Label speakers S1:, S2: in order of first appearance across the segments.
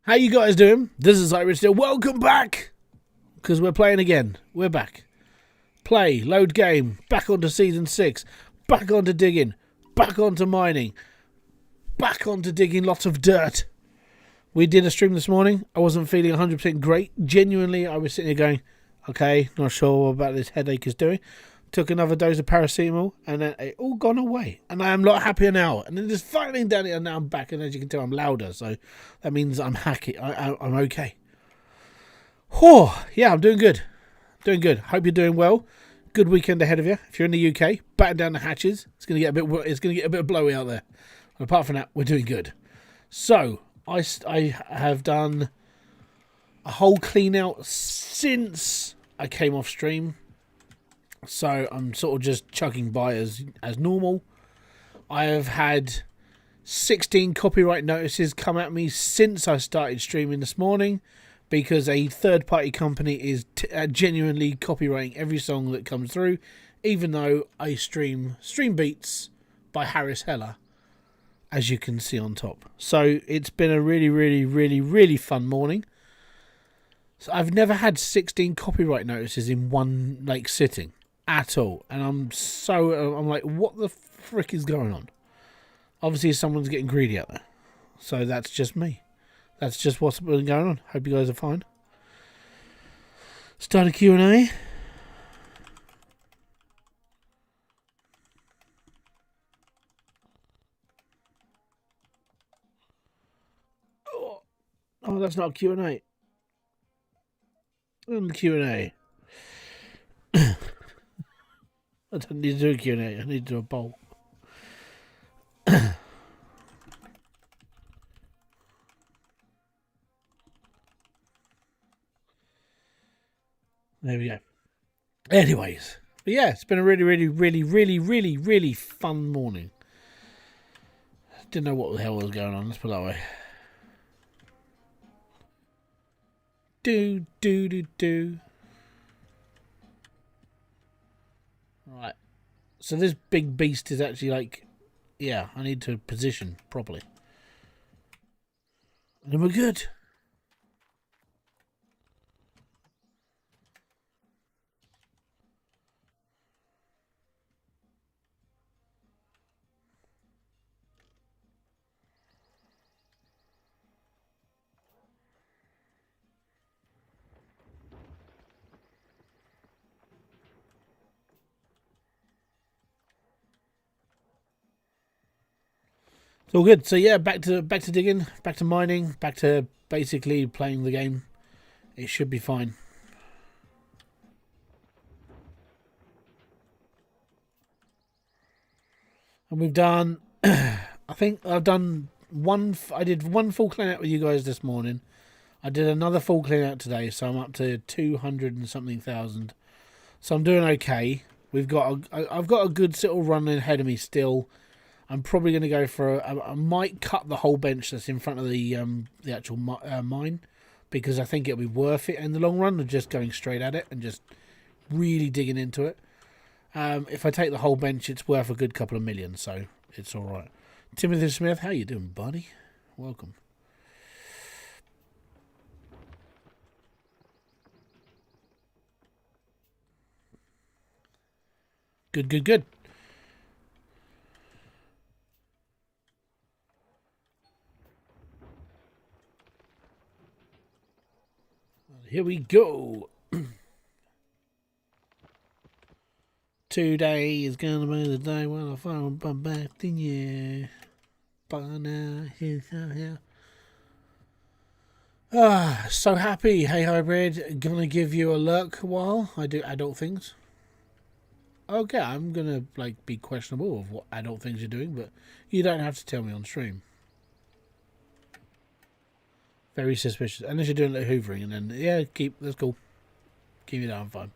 S1: How you guys doing? This is Hybridsteel. Welcome back! Because we're playing again. We're back. Play, load game, back onto Season 6, back onto digging, back onto mining, back onto digging lots of dirt. We did a stream this morning. I wasn't feeling 100% great. Genuinely, I was sitting here going, okay, not sure about this headache is doing. Took another dose of paracetamol, and then it all gone away. And I am a lot happier now. And then just fighting down it, and now I'm back. And as you can tell, I'm louder. So that means I'm hacky. I'm okay. Oh, yeah, I'm doing good. Doing good. Hope you're doing well. Good weekend ahead of you. If you're in the UK, batten down the hatches. It's going to get a bit blowy out there. And apart from that, we're doing good. So I have done a whole clean out since I came off stream. So I'm sort of just chugging by as normal. I have had 16 copyright notices come at me since I started streaming this morning, because a third-party company is genuinely copyrighting every song that comes through, even though I stream Beats by Harris Heller, as you can see on top. So it's been a really fun morning. So I've never had 16 copyright notices in one sitting at all, and I'm like, what the frick is going on? Obviously someone's getting greedy out there. So that's just me. That's just what's been going on. Hope you guys are fine. Start a Q&A. Oh, that's not a Q&A. Q&A. I don't need to do a Q&A. I need to do a poll. There we go. Anyways, but yeah, it's been a really fun morning. Didn't know what the hell was going on. Let's put it that way. Do. Right. So this big beast is actually yeah, I need to position properly. And then we're good. It's all good. So yeah, back to digging, back to mining, back to basically playing the game. It should be fine. And we've done, I think I've done I did one full clean out with you guys this morning. I did another full clean out today, so I'm up to 200 and something thousand. So I'm doing okay. I've got a good little run ahead of me still. I'm probably going to go for I might cut the whole bench that's in front of the actual mine, because I think it'll be worth it in the long run of just going straight at it and just really digging into it. If I take the whole bench, it's worth a good couple of million, so it's all right. Timothy Smith, how you doing, buddy? Welcome. Good. Here we go. Today is gonna be the day when I find my back in you. By now, here. So happy. Hey, Hybrid. Gonna give you a lurk while I do adult things. Okay, I'm gonna be questionable of what adult things you're doing, but you don't have to tell me on stream. Very suspicious. Unless you're doing hoovering, and then yeah, that's cool. Keep it down, fine.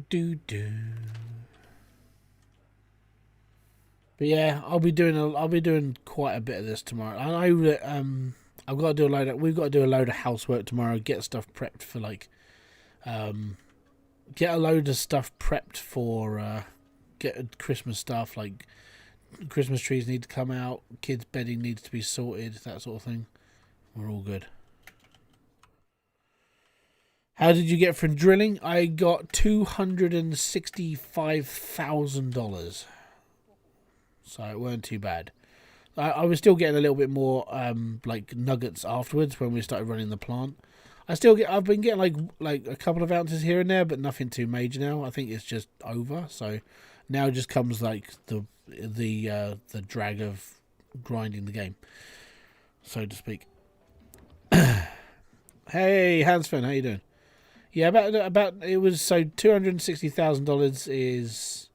S1: Do. But yeah, I'll be doing quite a bit of this tomorrow. I know that I've got to do a load. We've got to do a load of housework tomorrow. Get stuff prepped for like, get a load of stuff prepped for get Christmas stuff. Like Christmas trees need to come out. Kids' bedding needs to be sorted. That sort of thing. We're all good. How did you get from drilling? I got $265,000. So it weren't too bad. I was still getting a little bit more like nuggets afterwards when we started running the plant. I've been getting like a couple of ounces here and there, but nothing too major now. I think it's just over. So now just comes like the drag of grinding the game, so to speak. Hey, Hansfin, how you doing? Yeah, about it was so $260,000 is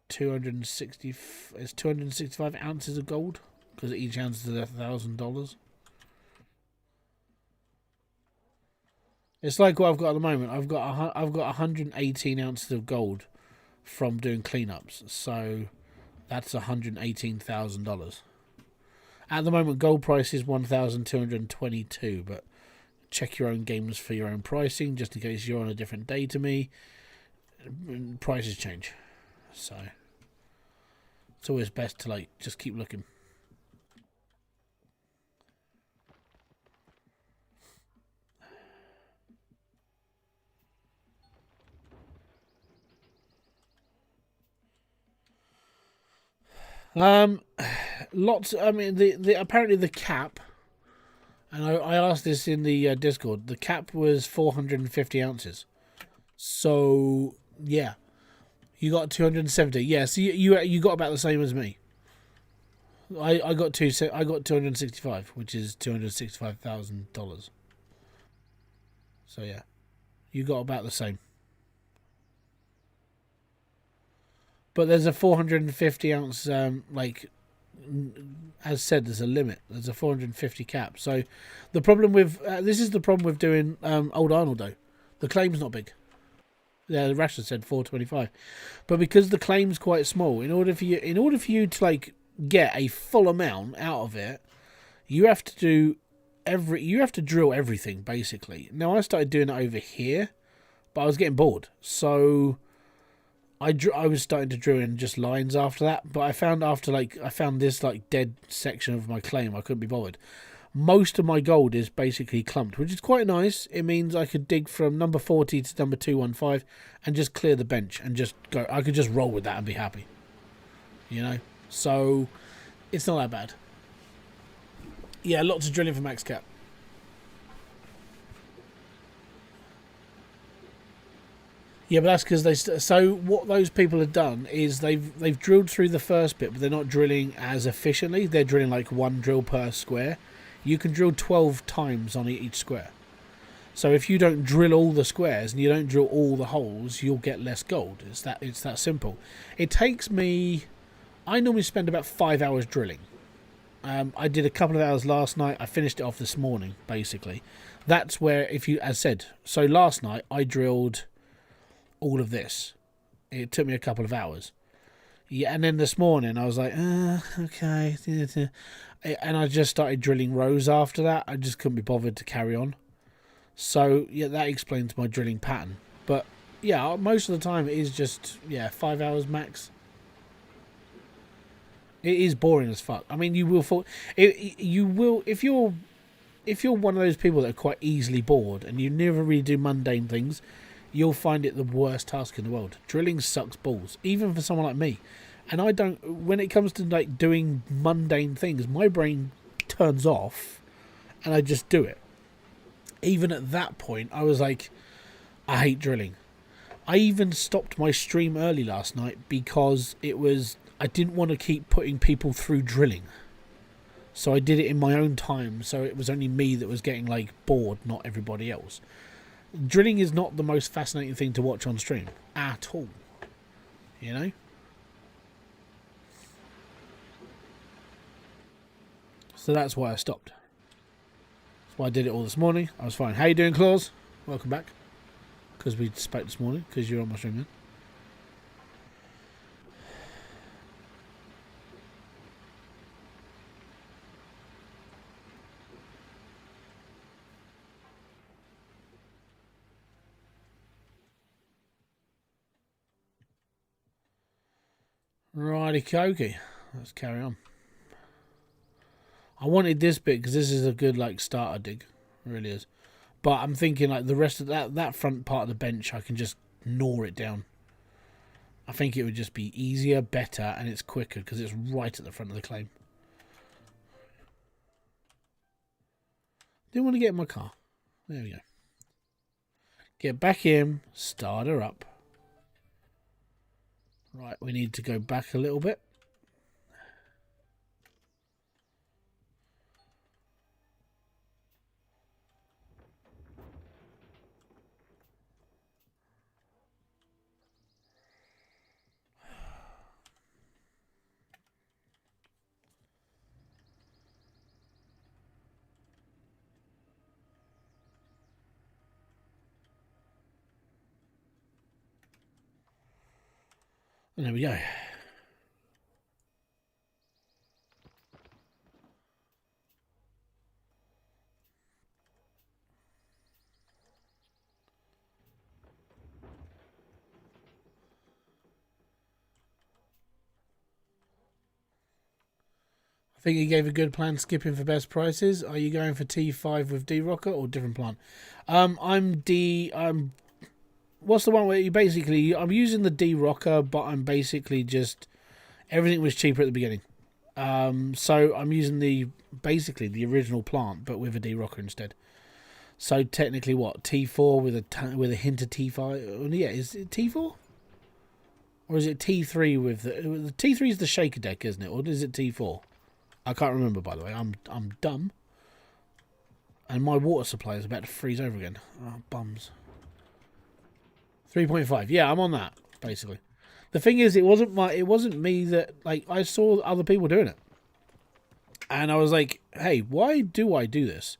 S1: 265 ounces of gold because each ounce is $1,000. It's like what I've got at the moment. I've got 118 ounces of gold from doing cleanups, so that's $118,000. At the moment, gold price is 1,222, but check your own games for your own pricing, just in case you're on a different day to me. Prices change, so it's always best to like just keep looking. Lots. I mean, the apparently the cap. And I asked this in the Discord. The cap was 450 ounces. So yeah, you got 270. Yeah, so you got about the same as me. I got 265, which is $265,000. So yeah, you got about the same. But there's a 450 ounce like. As said, there's a limit. There's a 450 cap. So the problem with this is the problem with doing Old Arnold though. The claim's not big. Yeah, the Rashford said 425, but because the claim's quite small, in order for you to like get a full amount out of it, you have to drill everything basically. Now I started doing it over here, but I was getting bored, so I was starting to drill in just lines after that, but I found this like dead section of my claim, I couldn't be bothered. Most of my gold is basically clumped, which is quite nice. It means I could dig from number 40 to number 215 and just clear the bench and just go. I could just roll with that and be happy. You know? So it's not that bad. Yeah, lots of drilling for max cap. Yeah, but that's because so what those people have done is they've drilled through the first bit, but they're not drilling as efficiently. They're drilling like one drill per square. You can drill 12 times on each square. So if you don't drill all the squares and you don't drill all the holes, you'll get less gold. It's that simple. It takes me. I normally spend about 5 hours drilling. I did a couple of hours last night. I finished it off this morning, basically. That's where, as said, so last night I drilled all of this. It took me a couple of hours. Yeah, and then this morning I was like, okay. And I just started drilling rows after that. I just couldn't be bothered to carry on. So, yeah, that explains my drilling pattern. But, yeah, most of the time it is just, 5 hours max. It is boring as fuck. I mean, you will fall. You will if you're one of those people that are quite easily bored and you never really do mundane things, you'll find it the worst task in the world. Drilling sucks balls, even for someone like me. And I don't. When it comes to like doing mundane things, my brain turns off, and I just do it. Even at that point, I was like, I hate drilling. I even stopped my stream early last night because I didn't want to keep putting people through drilling. So I did it in my own time, so it was only me that was getting like bored, not everybody else. Drilling is not the most fascinating thing to watch on stream at all. You know? So that's why I stopped. That's why I did it all this morning. I was fine. How you doing, Claus? Welcome back. Because we spoke this morning, because you're on my stream then. Righty cokey. Let's carry on. I wanted this bit because this is a good like starter dig. It really is. But I'm thinking like the rest of that front part of the bench, I can just gnaw it down. I think it would just be easier, better, and it's quicker because it's right at the front of the claim. Didn't want to get in my car. There we go. Get back in, start her up. Right, we need to go back a little bit. And there we go. I think you gave a good plan skipping for best prices. Are you going for T5 with D-Rocker or different plant? What's the one where you basically... I'm using the D-Rocker, but I'm basically just... Everything was cheaper at the beginning. So I'm using basically the original plant, but with a D-Rocker instead. So technically what? T4 with a hint of T5? Yeah, is it T4? Or is it T3 with the T3 is the shaker deck, isn't it? Or is it T4? I can't remember, by the way. I'm dumb. And my water supply is about to freeze over again. Oh, bums. 3.5. Yeah, I'm on that, basically. The thing is, it wasn't me that, like, I saw other people doing it. And I was like, hey, why do I do this?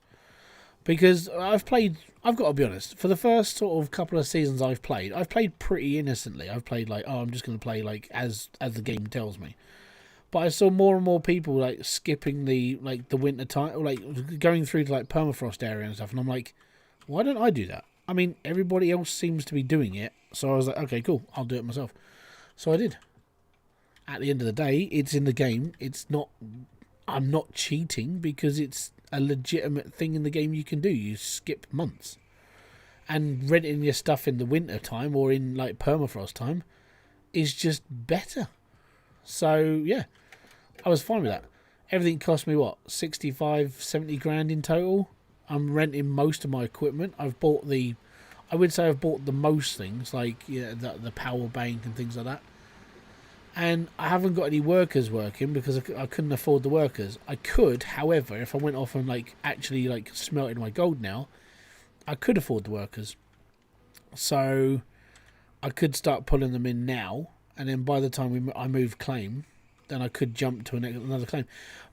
S1: Because I've got to be honest, for the first sort of couple of seasons I've played pretty innocently. I've played like, oh, I'm just going to play like as the game tells me. But I saw more and more people like skipping the winter time, or like going through to like permafrost area and stuff. And I'm like, why don't I do that? I mean, everybody else seems to be doing it. So I was like, okay, cool, I'll do it myself. So I did. At the end of the day, it's in the game. I'm not cheating because it's a legitimate thing in the game you can do. You skip months. And renting your stuff in the winter time or in like permafrost time is just better. So yeah, I was fine with that. Everything cost me what, 65, 70 grand in total. I'm renting most of my equipment. I would say I've bought the most things, like the power bank and things like that. And I haven't got any workers working because I couldn't afford the workers. I could, however, if I went off and like actually like smelted my gold now, I could afford the workers. So I could start pulling them in now, and then by the time I move claim, then I could jump to another claim.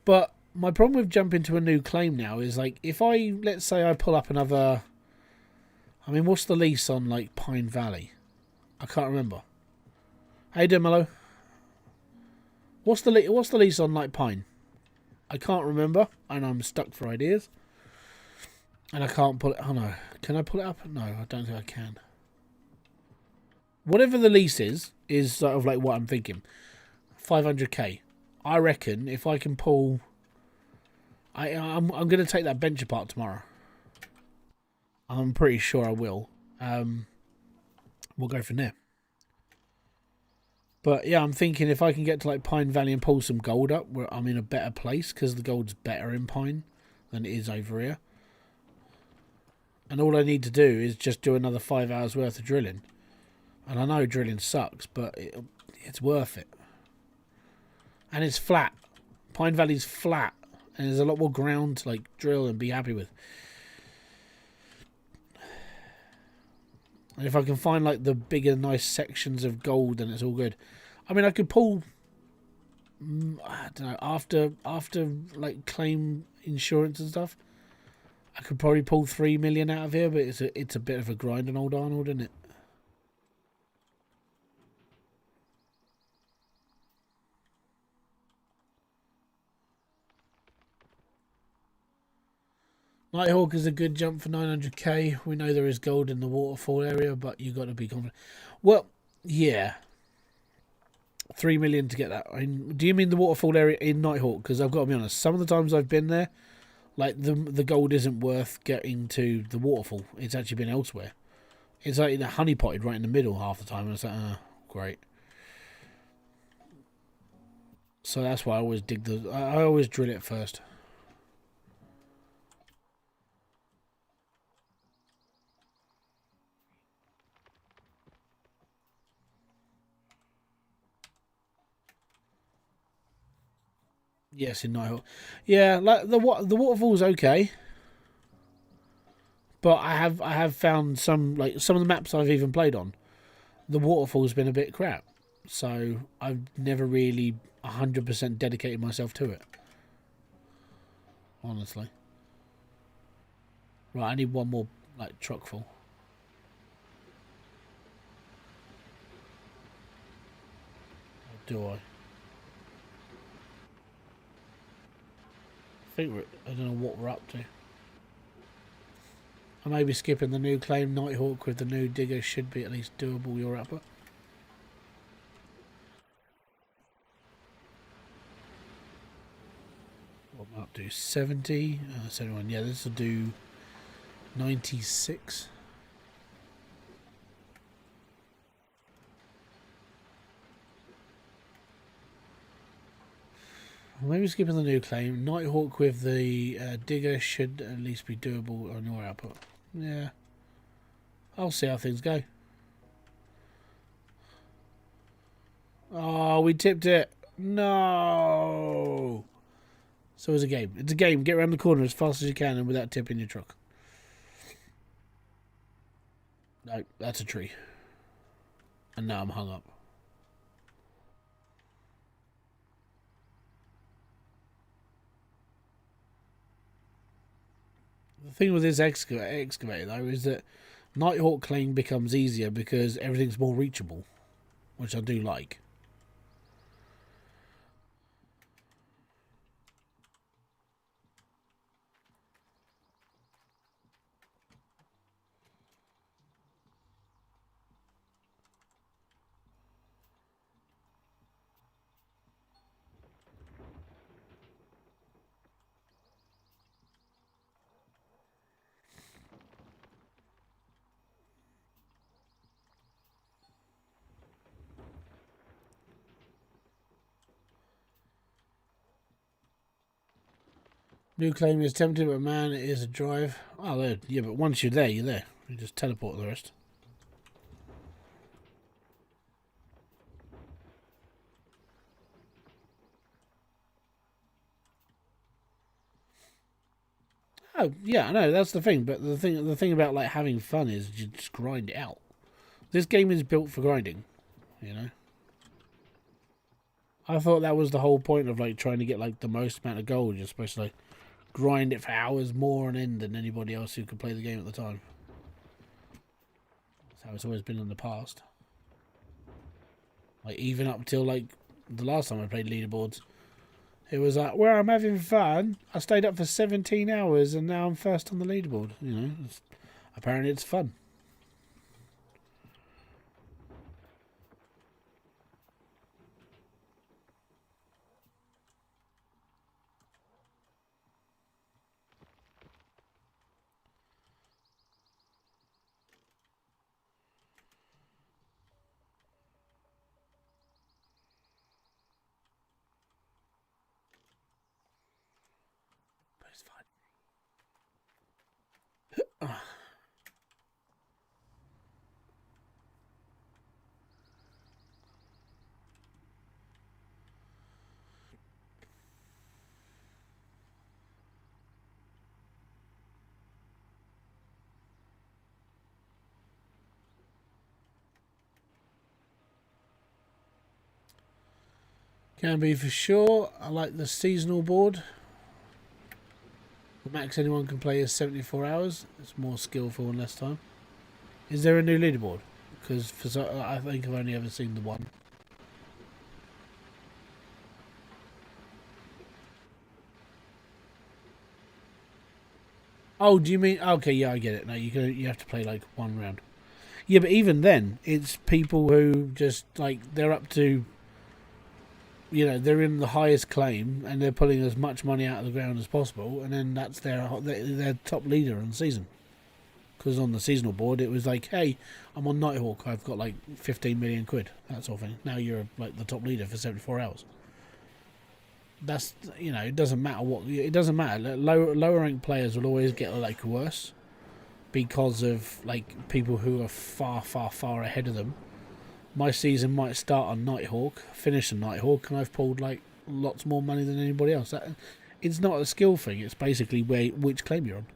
S1: But my problem with jumping to a new claim now is like if let's say I pull up another. I mean, what's the lease on like Pine Valley? I can't remember. How you doing, Mello? What's the lease on like Pine? I can't remember, and I'm stuck for ideas. And I can't pull it. Oh no, can I pull it up? No, I don't think I can. Whatever the lease is sort of like what I'm thinking. 500k. I reckon if I can pull, I'm going to take that bench apart tomorrow. I'm pretty sure I will. We'll go from there. But yeah, I'm thinking if I can get to like Pine Valley and pull some gold up, where I'm in a better place because the gold's better in Pine than it is over here. And all I need to do is just do another 5 hours worth of drilling. And I know drilling sucks, but it's worth it. And it's flat. Pine Valley's flat. And there's a lot more ground to like drill and be happy with. And if I can find like the bigger nice sections of gold, then it's all good. I mean, I could pull, I don't know, after like claim insurance and stuff, I could probably pull 3 million out of here, but it's a bit of a grind on old Arnold, isn't it? Nighthawk is a good jump for 900k. We know there is gold in the waterfall area, but you got to be confident. Well, yeah. 3 million to get that. I mean, do you mean the waterfall area in Nighthawk? Because I've got to be honest, some of the times I've been there, like the gold isn't worth getting to the waterfall. It's actually been elsewhere. It's like honey potted right in the middle half the time, and it's like, great. So that's why I always I always drill it first. Yes, in Nighthawk. Yeah, like the waterfall's okay, but I have found some of the maps I've even played on, the waterfall's been a bit crap. So I've never really 100% dedicated myself to it. Honestly. Right, I need one more like truck full. Or do I? I don't know what we're up to. I may be skipping the new claim. Nighthawk with the new digger should be at least doable. Your output. What am I up to? 70. 71. Yeah, this will do 96. Maybe skipping the new claim. Nighthawk with the digger should at least be doable on your output. Yeah. I'll see how things go. Oh, we tipped it. No. So it's a game. It's a game. Get around the corner as fast as you can and without tipping your truck. No, that's a tree. And now I'm hung up. The thing with this excavator though is that Nighthawk claim becomes easier because everything's more reachable, which I do like. New claim is tempting, but man, it is a drive. Oh, there. Yeah, but once you're there, you're there. You just teleport the rest. Oh, yeah, I know, that's the thing. But the thing about like having fun is you just grind it out. This game is built for grinding, you know. I thought that was the whole point of like trying to get like the most amount of gold. You're supposed to like grind it for hours more on end than anybody else who could play the game at the time. That's how it's always been in the past. Like even up till like the last time I played Leaderboards, it was like, well, I'm having fun. I stayed up for 17 hours and now I'm first on the leaderboard. You know, apparently it's fun. It's fine. Can be for sure. I like the seasonal board. The max anyone can play is 74 hours. It's more skillful and less time. Is there a new leaderboard? Because I think I've only ever seen the one. Oh, do you mean? Okay, yeah, I get it. No, you have to play like one round. Yeah, but even then, it's people who just like they're up to you know, they're in the highest claim and they're pulling as much money out of the ground as possible, and then that's their top leader on the season. Because on the seasonal board it was like, hey, I'm on Nighthawk, I've got like 15 million quid, that sort of thing. Now you're like the top leader for 74 hours. That's, you know, it doesn't matter what, it doesn't matter. Lower ranked players will always get like worse because of like people who are far ahead of them. My season might start on Nighthawk, finish on Nighthawk, and I've pulled like lots more money than anybody else. It's not a skill thing, it's basically which claim you're on.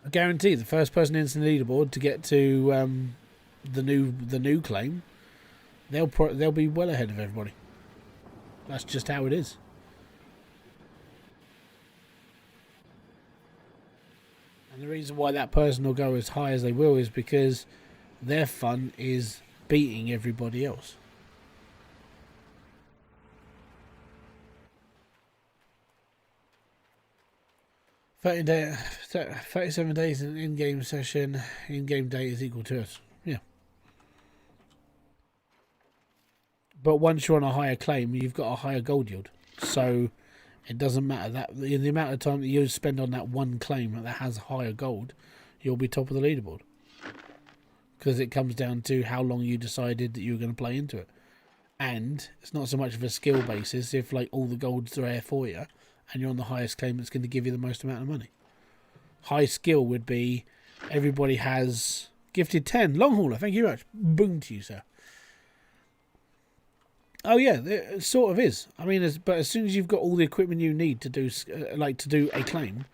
S1: I guarantee the first person into the leaderboard to get to the new claim, they'll be well ahead of everybody. That's just how it is. And the reason why that person will go as high as they will is because their fun is beating everybody else. Day, 37 days in in-game session, in-game day is equal to us. Yeah. But once you're on a higher claim, you've got a higher gold yield. So it doesn't matter that in the amount of time that you spend on that one claim that has higher gold, you'll be top of the leaderboard. Because it comes down to how long you decided that you were going to play into it. And it's not so much of a skill basis. If like all the gold's there for you and you're on the highest claim, it's going to give you the most amount of money. High skill would be everybody has gifted 10. Long hauler, thank you very much. Boom to you, sir. Oh yeah, it sort of is. I mean, but as soon as you've got all the equipment you need to do a claim,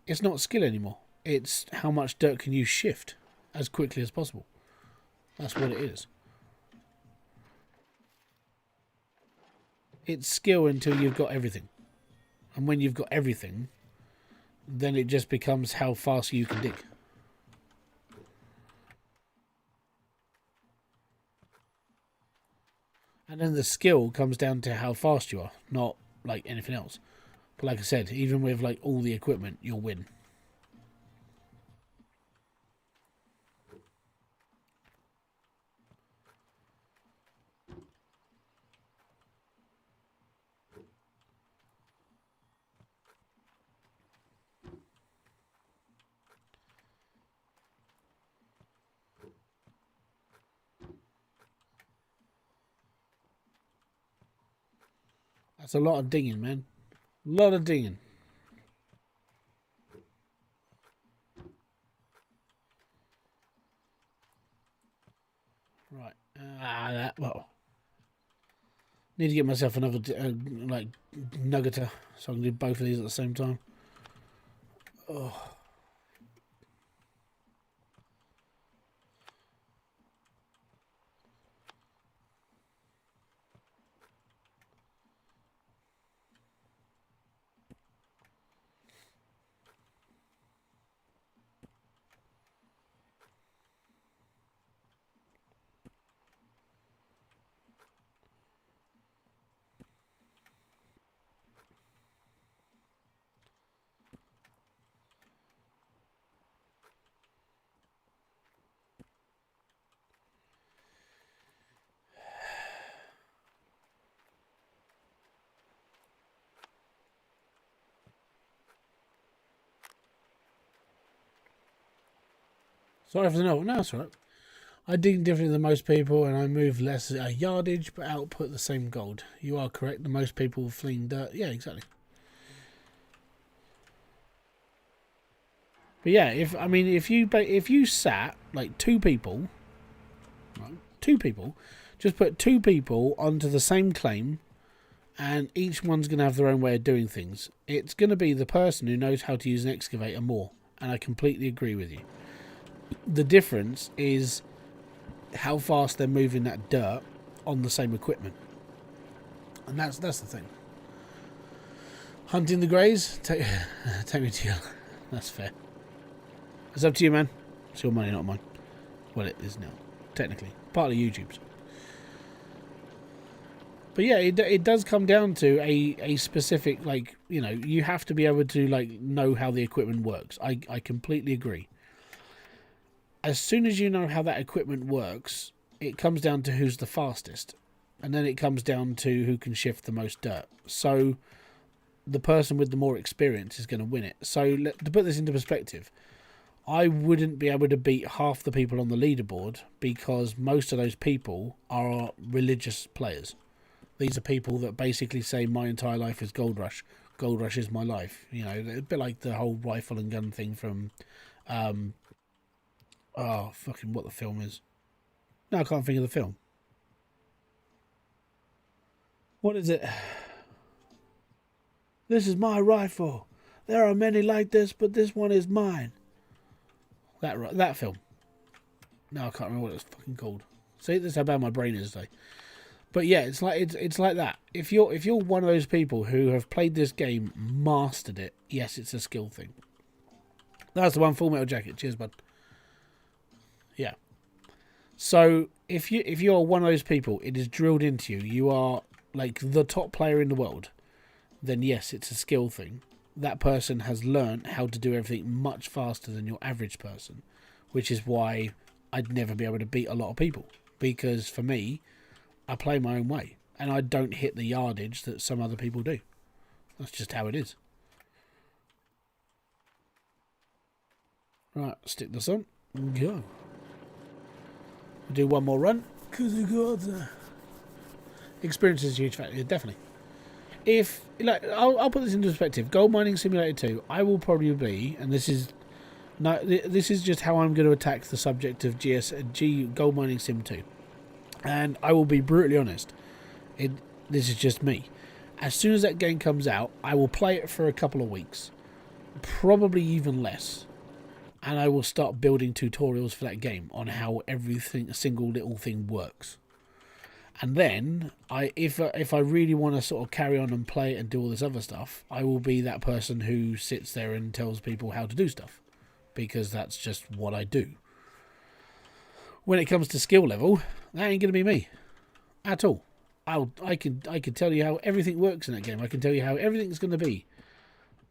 S1: it's not skill anymore. It's how much dirt can you shift as quickly as possible. That's what it is. It's skill until you've got everything. And when you've got everything, then it just becomes how fast you can dig. And then the skill comes down to how fast you are, not like anything else. But like I said, even with like all the equipment, you'll win. That's a lot of digging, man. A lot of digging. Right. Well, need to get myself another like nuggeter so I can do both of these at the same time. Oh. Sorry for the note. No, that's all right. I dig differently than most people and I move less yardage but output the same gold. You are correct. The most people fleeing dirt. Yeah, exactly. But yeah, if you sat like two people, right, just put two people onto the same claim and each one's going to have their own way of doing things. It's going to be the person who knows how to use an excavator more. And I completely agree with you. The difference is how fast they're moving that dirt on the same equipment. And that's the thing. Hunting the greys? Take me to you. That's fair. It's up to you, man. It's your money, not mine. Well, it is now. Technically. Partly YouTube's. But yeah, it does come down to a specific, like, you know, you have to be able to, like, know how the equipment works. I completely agree. As soon as you know how that equipment works, it comes down to who's the fastest. and then it comes down to who can shift the most dirt. So the person with the more experience is going to win it. So to put this into perspective, I wouldn't be able to beat half the people on the leaderboard because most of those people are religious players. These are people that basically say my entire life is Gold Rush. Gold Rush is my life. You know, a bit like the whole rifle and gun thing from, fucking what the film is. No, I can't think of the film. What is it? This is my rifle. There are many like this, but this one is mine. That film. No, I can't remember what it's fucking called. See, that's how bad my brain is today. But yeah, it's like that. If you're one of those people who have played this game, mastered it, yes, it's a skill thing. That's the one. Full Metal Jacket. Cheers, bud. Yeah. So if you're one of those people, it is drilled into you. You are like the top player in the world. Then yes, it's a skill thing. That person has learned how to do everything much faster than your average person, which is why I'd never be able to beat a lot of people. Because for me, I play my own way, and I don't hit the yardage that some other people do. That's just how it is. Right, stick this on and go. We'll do one more run, because I got experience is a huge factor, definitely. If, like, I'll put this into perspective. Gold Mining Simulator 2, I will probably be, and this is just how I'm going to attack the subject of Gold Mining Sim 2. And I will be brutally honest. This is just me. As soon as that game comes out, I will play it for a couple of weeks. Probably even less. And I will start building tutorials for that game on how everything, a single little thing works. And then, if I really want to sort of carry on and play it and do all this other stuff, I will be that person who sits there and tells people how to do stuff. Because that's just what I do. When it comes to skill level, that ain't going to be me. At all. I can tell you how everything works in that game. I can tell you how everything's going to be.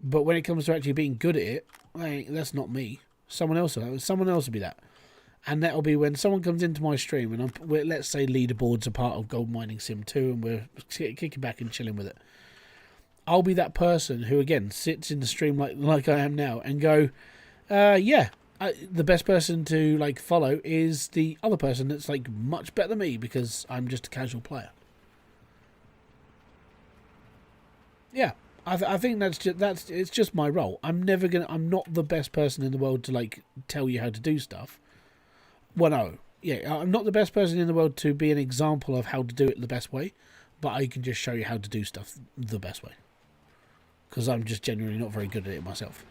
S1: But when it comes to actually being good at it, that's not me. Someone else will be that. And that'll be when someone comes into my stream and let's say Leaderboards are part of Gold Mining Sim 2 and we're kicking back and chilling with it. I'll be that person who, again, sits in the stream like I am now and go, the best person to like follow is the other person that's like much better than me because I'm just a casual player. Yeah, I think it's just my role. I'm not the best person in the world to like tell you how to do stuff. Well, no, yeah, I'm not the best person in the world to be an example of how to do it the best way, but I can just show you how to do stuff the best way because I'm just genuinely not very good at it myself.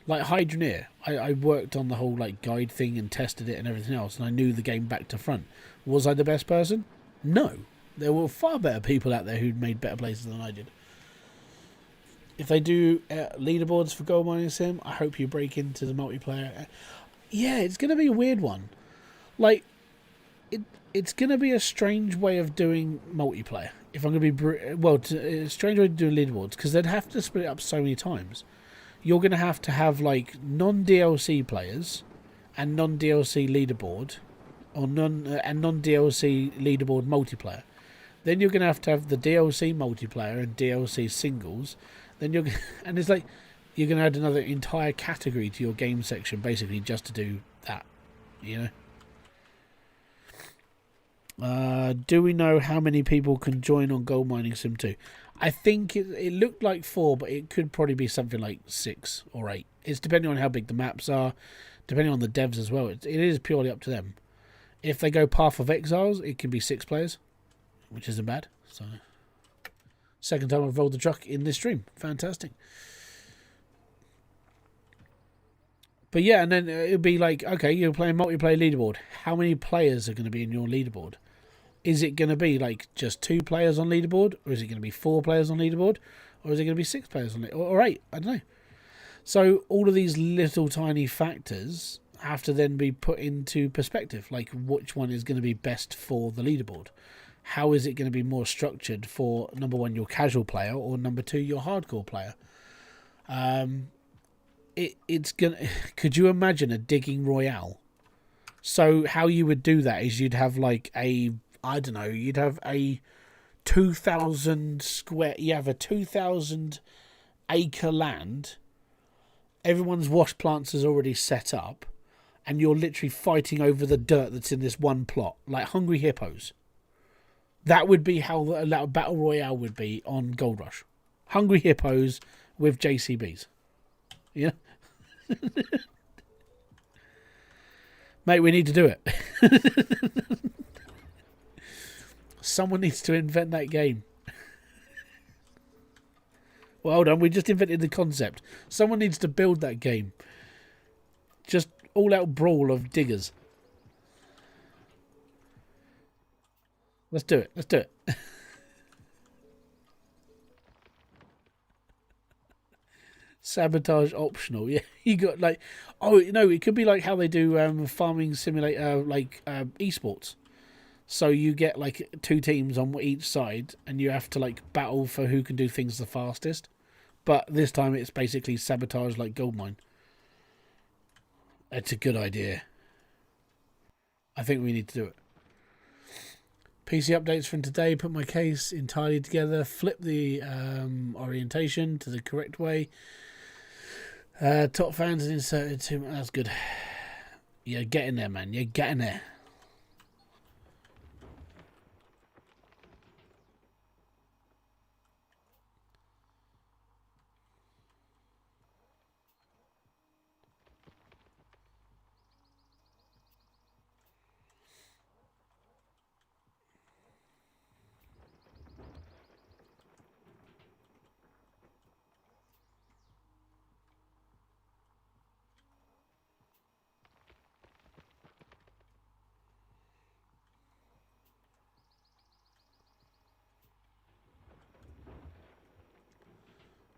S1: Like Hybridsteel, I worked on the whole like guide thing and tested it and everything else, and I knew the game back to front. Was I the best person? No. There were far better people out there who'd made better places than I did. If they do leaderboards for Gold Mining Sim, I hope you break into the multiplayer. Yeah, it's going to be a weird one. Like, it's going to be a strange way of doing multiplayer. If I'm going to be... a strange way to do leaderboards, because they'd have to split it up so many times. You're going to have like non-DLC players and non-DLC leaderboard or non-DLC leaderboard multiplayer. Then you're going to have the DLC multiplayer and DLC singles. Then and it's like you're going to add another entire category to your game section basically just to do that, you know. Do we know how many people can join on Gold Mining Sim 2? I think it looked like 4, but it could probably be something like 6 or 8. It's depending on how big the maps are, depending on the devs as well. It is purely up to them. If they go Path of Exiles, it can be 6 players, which isn't bad. So, second time I've rolled the truck in this stream. Fantastic. But yeah, and then it would be like, okay, you're playing multiplayer leaderboard. How many players are going to be in your leaderboard? Is it going to be like just 2 players on leaderboard? Or is it going to be 4 players on leaderboard? Or is it going to be 6 players on leaderboard? Or 8? I don't know. So all of these little tiny factors have to then be put into perspective. Like which one is going to be best for the leaderboard? How is it going to be more structured for, number 1, your casual player, or number 2, your hardcore player? It's gonna. Could you imagine a digging royale? So how you would do that is you'd have like a I don't know, you'd have a 2,000 square, you have a 2,000 acre land, everyone's wash plants is already set up, and you're literally fighting over the dirt that's in this one plot, like Hungry Hippos. That would be how that Battle Royale would be on Gold Rush. Hungry Hippos with JCBs. Yeah? Mate, we need to do it. Someone needs to invent that game. Well, hold on, we just invented the concept. Someone needs to build that game. Just all-out brawl of diggers. Let's do it. Let's do it. Sabotage optional. Yeah, you got like, oh no, it could be like how they do farming simulator, like esports. So you get like 2 teams on each side, and you have to like battle for who can do things the fastest. But this time it's basically sabotage like goldmine. It's a good idea. I think we need to do it. PC updates from today. Put my case entirely together. Flip the orientation to the correct way. Top fans and inserted to. That's good. You're getting there, man. You're getting there.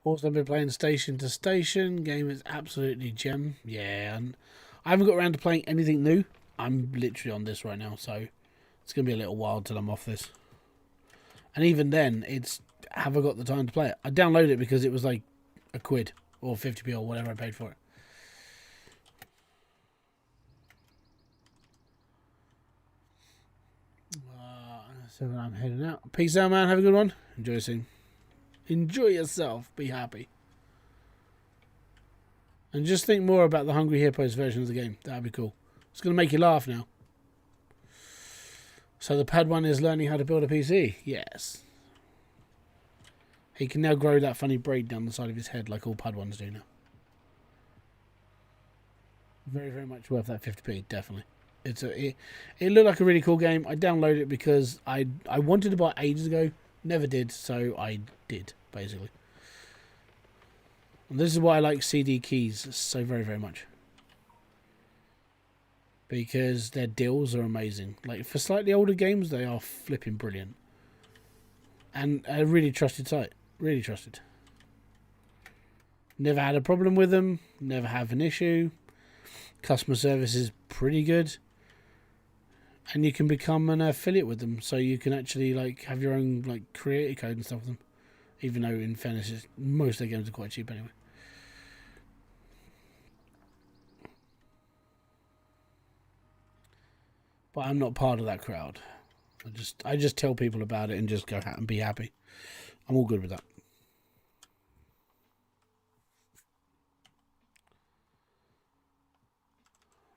S1: Also been playing Station to Station. Game is absolutely gem. Yeah, and I haven't got around to playing anything new. I'm literally on this right now, so it's going to be a little while till I'm off this. And even then, it's have I got the time to play it? I downloaded it because it was like a quid or 50p or whatever I paid for it. So I'm heading out. Peace out, man. Have a good one. Enjoy soon. Enjoy yourself. Be happy. And just think more about the Hungry Hippos version of the game. That'd be cool. It's going to make you laugh now. So the Padawan is learning how to build a PC. Yes. He can now grow that funny braid down the side of his head like all Padawans do now. Very, very much worth that 50p. Definitely. It looked like a really cool game. I downloaded it because I wanted to buy it ages ago. Never did, so I did, basically. And this is why I like CD keys so very, very much. Because their deals are amazing. Like, for slightly older games, they are flipping brilliant. And a really trusted site. Really trusted. Never had a problem with them. Never have an issue. Customer service is pretty good. And you can become an affiliate with them, so you can actually like have your own like creator code and stuff with them. Even though, in fairness, most of their games are quite cheap anyway. But I'm not part of that crowd. I just tell people about it and just go out and be happy. I'm all good with that.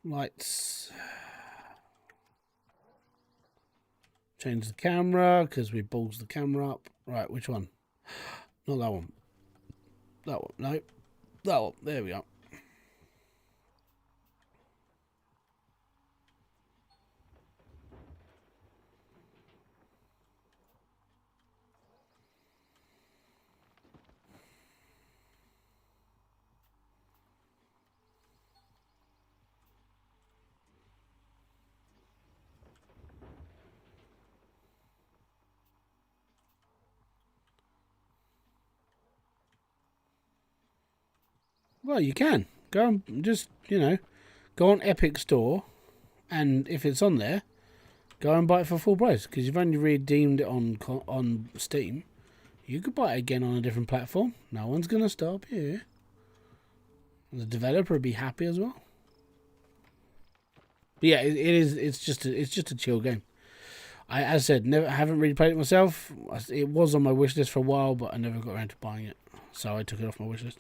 S1: Lights. Change the camera because we balls the camera up. Right, which one? Not that one. That one. No. That one. There we go. Well, you can. Go and just, go on Epic Store, and if it's on there, go and buy it for full price, because you've only redeemed it on Steam. You could buy it again on a different platform. No one's going to stop you. The developer would be happy as well. But yeah, it's just a chill game. as I said, haven't really played it myself. It was on my wish list for a while, but I never got around to buying it, so I took it off my wish list.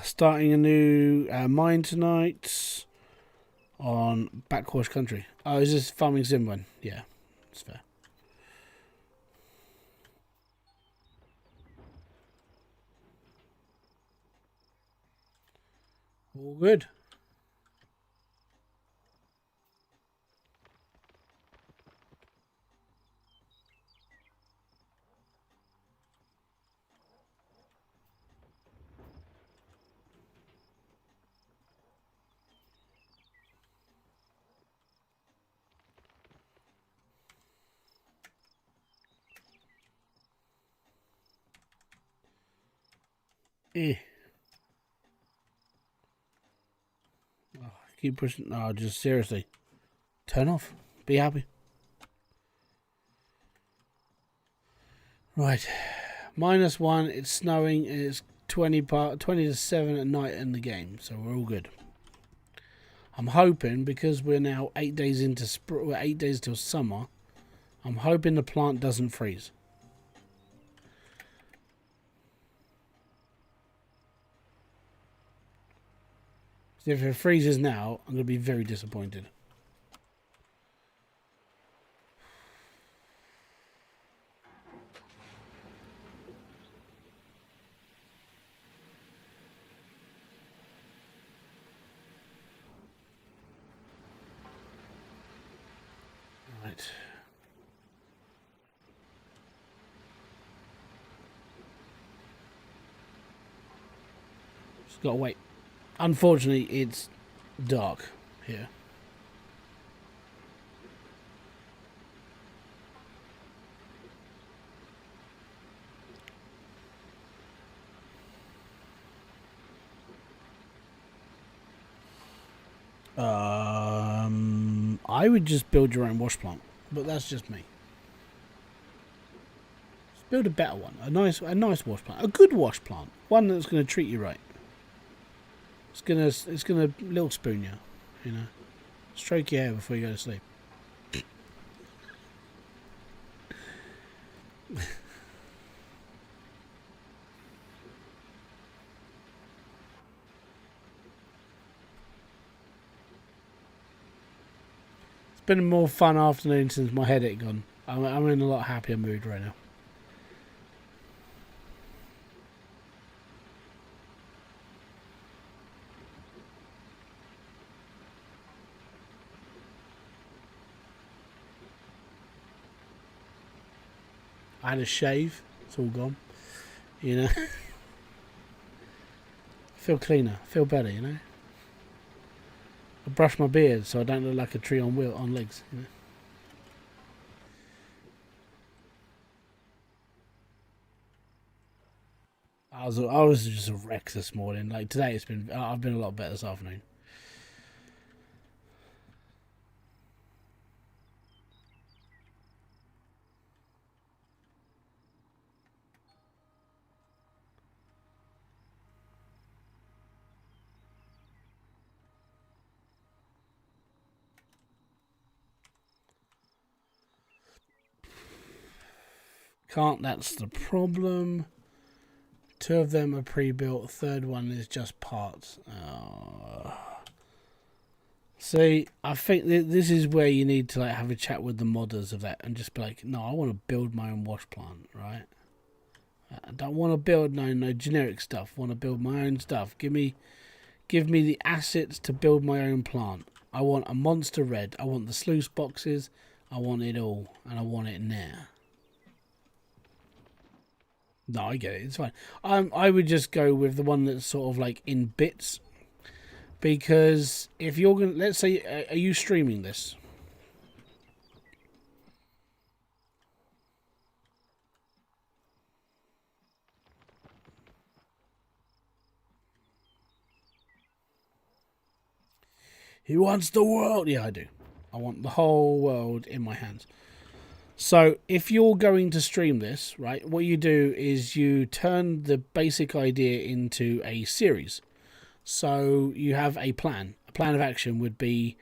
S1: Starting a new mine tonight on Backwash Country. Oh, is this Farming Sim one? Yeah, it's fair. All good. Eh. Oh, keep pushing. No, just seriously. Turn off. Be happy. Right. -1. It's snowing. And it's 20 to 7 at night in the game, so we're all good. I'm hoping, because we're now 8 days into 8 days till summer, I'm hoping the plant doesn't freeze. If it freezes now, I'm going to be very disappointed. Right. Just got to wait. Unfortunately, it's dark here. I would just build your own wash plant, but that's just me. Just build a better one, a nice wash plant, a good wash plant, one that's going to treat you right. It's gonna little spoon you, stroke your hair before you go to sleep. It's been a more fun afternoon since my headache gone. I'm in a lot happier mood right now. I had a shave. It's all gone. Feel cleaner. Feel better, I brush my beard so I don't look like a tree on legs, I was just a wreck this morning. Like today, I've been a lot better this afternoon. Can't. That's the problem. 2 of them are pre-built. Third one is just parts. See, I think this is where you need to have a chat with the modders of that and just be like, no, I want to build my own wash plant, right? I don't want to build no generic stuff. I want to build my own stuff. Give me the assets to build my own plant. I want a monster red. I want the sluice boxes. I want it all, and I want it now. No, I get it. It's fine. I would just go with the one that's sort of in bits, because if you're gonna, let's say, are you streaming this? He wants the world. Yeah, I do. I want the whole world in my hands. So if you're going to stream this, right, what you do is you turn the basic idea into a series. So you have a plan. A plan of action would be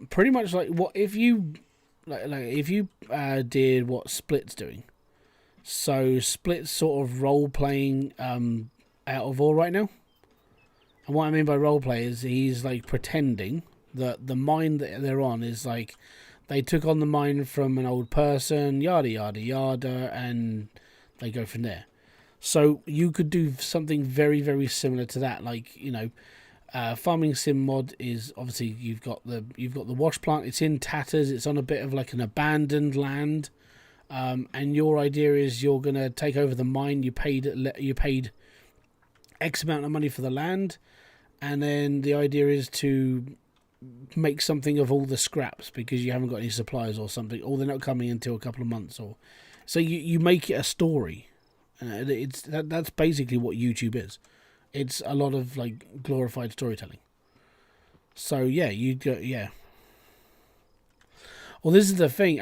S1: Pretty much like what if you if you did what Split's doing. So Split's sort of role playing out of all right now. And what I mean by role play is he's like pretending that the mind that they're on is like they took on the mind from an old person, yada yada yada, and they go from there. So you could do something very, very similar to that. Like, you know, farming sim mod is obviously you've got the wash plant. It's in tatters. It's on a bit of like an abandoned land, and your idea is you're gonna take over the mine. You paid X amount of money for the land, and then the idea is to make something of all the scraps because you haven't got any suppliers or something, or they're not coming until a couple of months, or so you make it a story. That's basically what YouTube is. It's a lot of like glorified storytelling. So yeah, Well, this is the thing.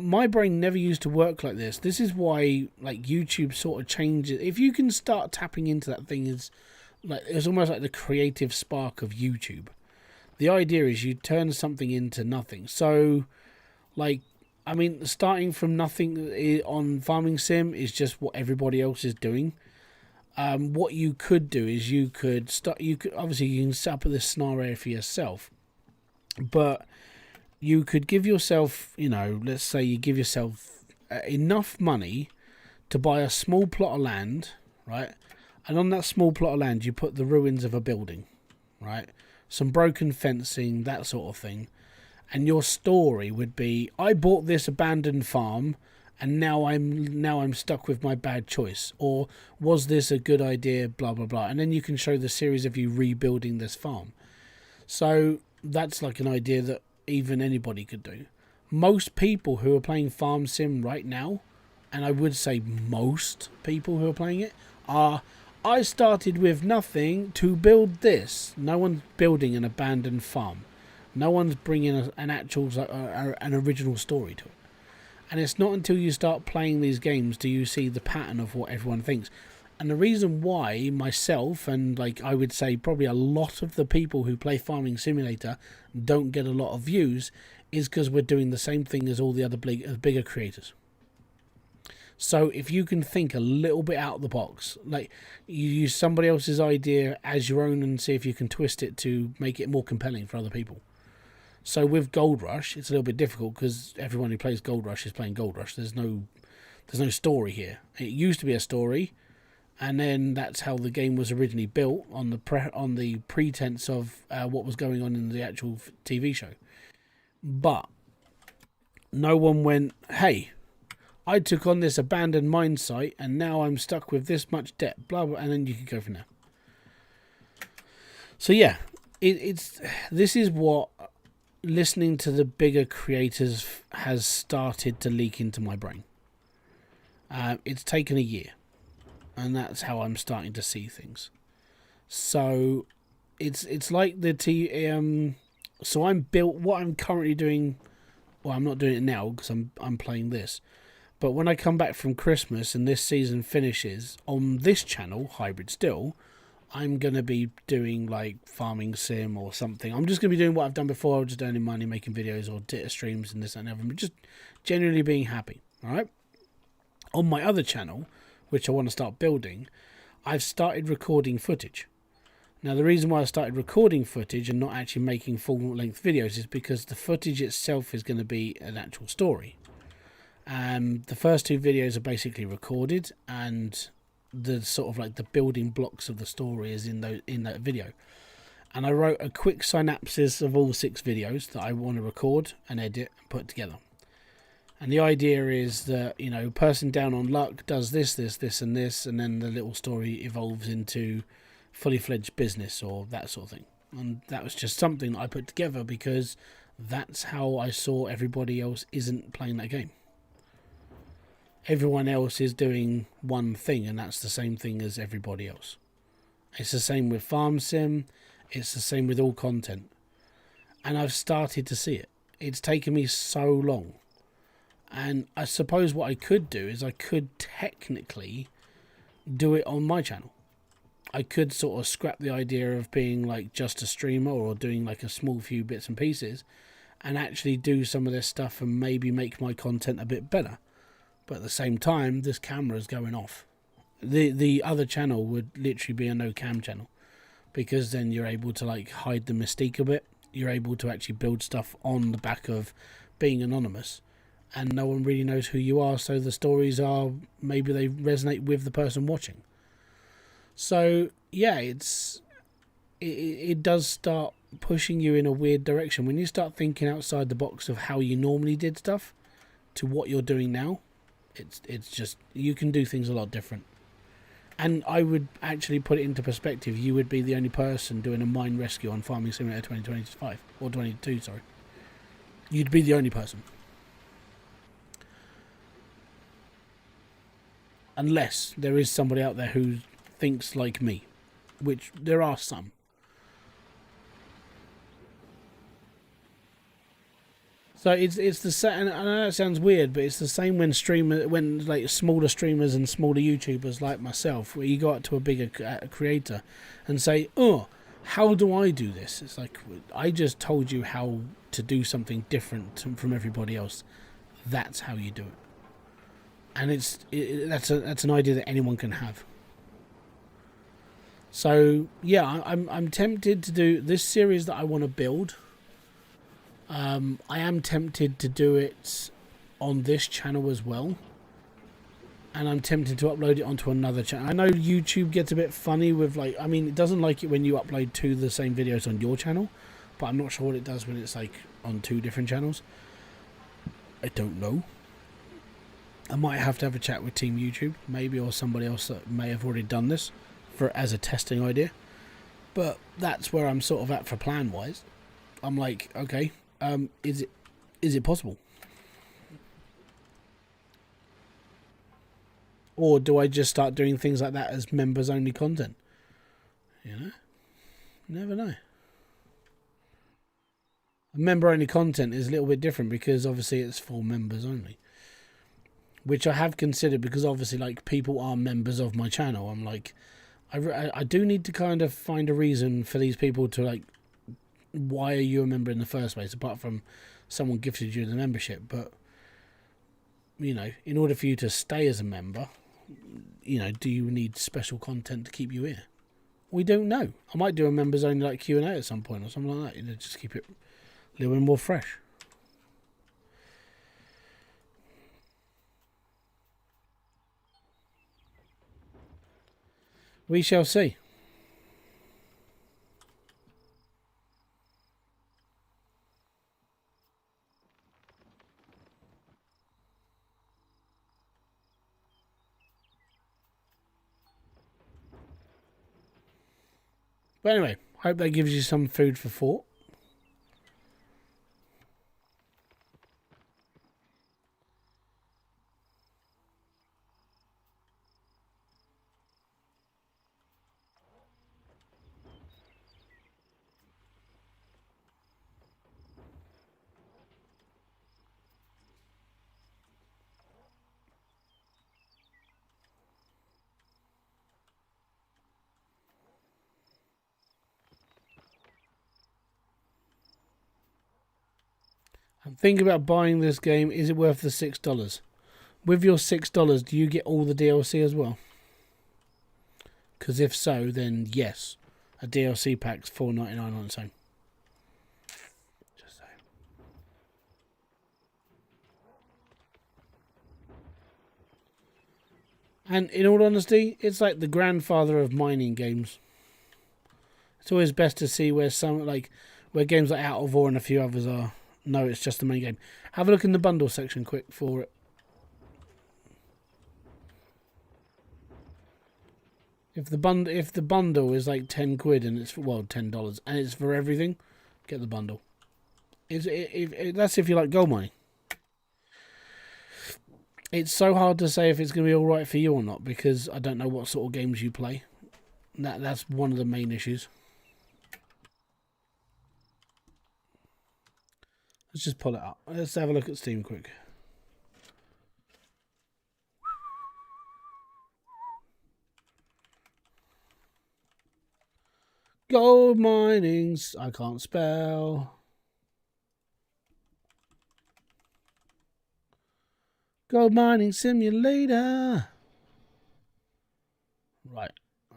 S1: My brain never used to work like this. This is why like YouTube sort of changes. If you can start tapping into that thing, it's almost like the creative spark of YouTube. The idea is you turn something into nothing. So, like, I mean, starting from nothing on Farming Sim is just what everybody else is doing. What you could do is you could obviously you can set up this scenario for yourself, but you could give yourself, you know, let's say you give yourself enough money to buy a small plot of land, right? And on that small plot of land, you put the ruins of a building, right? Some broken fencing, that sort of thing. And your story would be, I bought this abandoned farm and now I'm stuck with my bad choice. Or was this a good idea, blah, blah, blah. And then you can show the series of you rebuilding this farm. So that's like an idea that even anybody could do. Most people who are playing Farm Sim right now, and I would say most people who are playing it, are... I started with nothing to build this. No one's building an abandoned farm. No one's bringing an actual, an original story to it. And it's not until you start playing these games do you see the pattern of what everyone thinks. And the reason why myself and like I would say probably a lot of the people who play Farming Simulator don't get a lot of views is because we're doing the same thing as all the other bigger creators. So if you can think a little bit out of the box, like you use somebody else's idea as your own and see if you can twist it to make it more compelling for other people. So with Gold Rush, it's a little bit difficult because everyone who plays Gold Rush is playing Gold Rush. There's no story here. It used to be a story, and then that's how the game was originally built on the pretense of what was going on in the actual TV show. But no one went, hey, I took on this abandoned mine site and now I'm stuck with this much debt, blah, blah, and then you can go from there. So yeah, this is what listening to the bigger creators has started to leak into my brain. It's taken a year, and that's how I'm starting to see things. So it's like so I'm built. What I'm currently doing, well, I'm not doing it now because I'm playing this. But when I come back from Christmas and this season finishes, on this channel, Hybridsteel, I'm going to be doing like Farming Sim or something. I'm just going to be doing what I've done before, just earning money, making videos or streams and this and that. Just genuinely being happy, all right? On my other channel, which I want to start building, I've started recording footage. Now, the reason why I started recording footage and not actually making full-length videos is because the footage itself is going to be an actual story. The first two videos are basically recorded, and the sort of like the building blocks of the story is in that video. And I wrote a quick synopsis of all 6 videos that I want to record and edit and put together. And the idea is that, you know, person down on luck does this, and this, and then the little story evolves into fully fledged business or that sort of thing. And that was just something that I put together because that's how I saw everybody else isn't playing that game. Everyone else is doing one thing, and that's the same thing as everybody else. It's the same with Farm Sim. It's the same with all content. And I've started to see it. It's taken me so long. And I suppose what I could do is I could technically do it on my channel. I could sort of scrap the idea of being like just a streamer or doing like a small few bits and pieces and actually do some of this stuff and maybe make my content a bit better. But at the same time, this camera is going off. The other channel would literally be a no cam channel, because then you're able to like hide the mystique a bit. You're able to actually build stuff on the back of being anonymous, and no one really knows who you are, so the stories are, maybe they resonate with the person watching. So yeah, it does start pushing you in a weird direction when you start thinking outside the box of how you normally did stuff to what you're doing now. It's just, you can do things a lot different. And I would actually put it into perspective. You would be the only person doing a mine rescue on Farming Simulator 2025 or 22. Sorry, you'd be the only person, unless there is somebody out there who thinks like me, which there are some. So it's the same. I know that sounds weird, but it's the same when like smaller streamers and smaller YouTubers like myself, where you go up to a bigger creator and say, "Oh, how do I do this?" It's like, I just told you how to do something different from everybody else. That's how you do it, and that's an idea that anyone can have. So yeah, I'm tempted to do this series that I want to build. I am tempted to do it on this channel as well, and I'm tempted to upload it onto another channel. I know YouTube gets a bit funny with like, I mean, it doesn't like it when you upload two of the same videos on your channel, but I'm not sure what it does when it's like on two different channels. I don't know. I might have to have a chat with Team YouTube, maybe, or somebody else that may have already done this as a testing idea. But that's where I'm sort of at for plan wise. I'm like, okay, is it possible? Or do I just start doing things like that as members only content? You know? Never know. Member only content is a little bit different because obviously it's for members only. Which I have considered, because obviously like people are members of my channel. I'm like, I do need to kind of find a reason for these people to like, why are you a member in the first place, apart from someone gifted you the membership? But you know, in order for you to stay as a member, you know, do you need special content to keep you here? We don't know. I might do a members only like Q&A at some point or something like that, you know, just keep it a little bit more fresh. We shall see. But anyway, hope that gives you some food for thought. I'm thinking about buying this game. Is it worth the $6? With your $6, do you get all the DLC as well? Because if so, then yes, a DLC pack's $4.99 on its own. Just saying. And in all honesty, it's like the grandfather of mining games. It's always best to see where where games like Out of War and a few others are. No, it's just the main game. Have a look in the bundle section quick for it. If the bundle is like 10 quid and it's, well, $10 and it's for everything, get the bundle. That's if you like gold mining. It's so hard to say if it's going to be all right for you or not, because I don't know what sort of games you play. That's one of the main issues. Let's just pull it up. Let's have a look at Steam quick. Gold minings. I can't spell. Gold mining simulator. Right.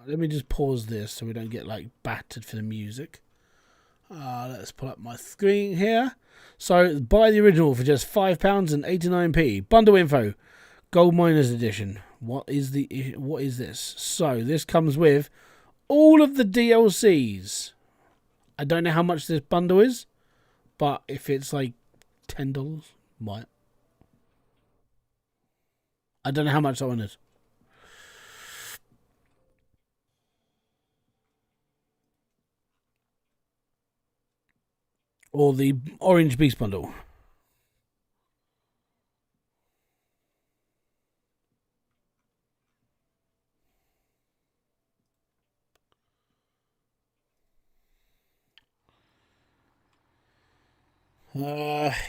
S1: Let me just pause this so we don't get like battered for the music. Let's pull up my screen here. So buy the original for just £5.89. Bundle info. Gold Miners Edition. What is this? So this comes with all of the DLCs. I don't know how much this bundle is, but if it's like $10, might. I don't know how much that one is. Or the Orange Beast bundle.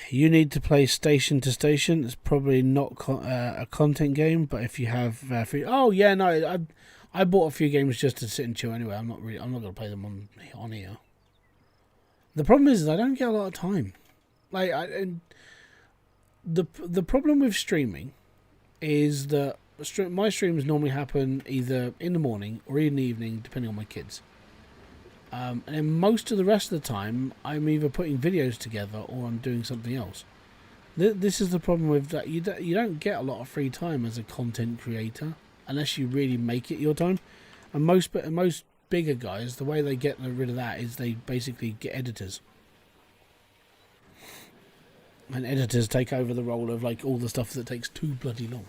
S1: You need to play station to station. It's probably not a content game, but if you have free... Oh yeah, no, I bought a few games just to sit and chill anyway. I'm not going to play them on here. The problem is I don't get a lot of time. Like the problem with streaming is that my streams normally happen either in the morning or in the evening, depending on my kids. And then most of the rest of the time, I'm either putting videos together or I'm doing something else. This is the problem with that. You don't get a lot of free time as a content creator unless you really make it your time. And most bigger guys, the way they get rid of that is they basically get editors. And editors take over the role of like all the stuff that takes too bloody long.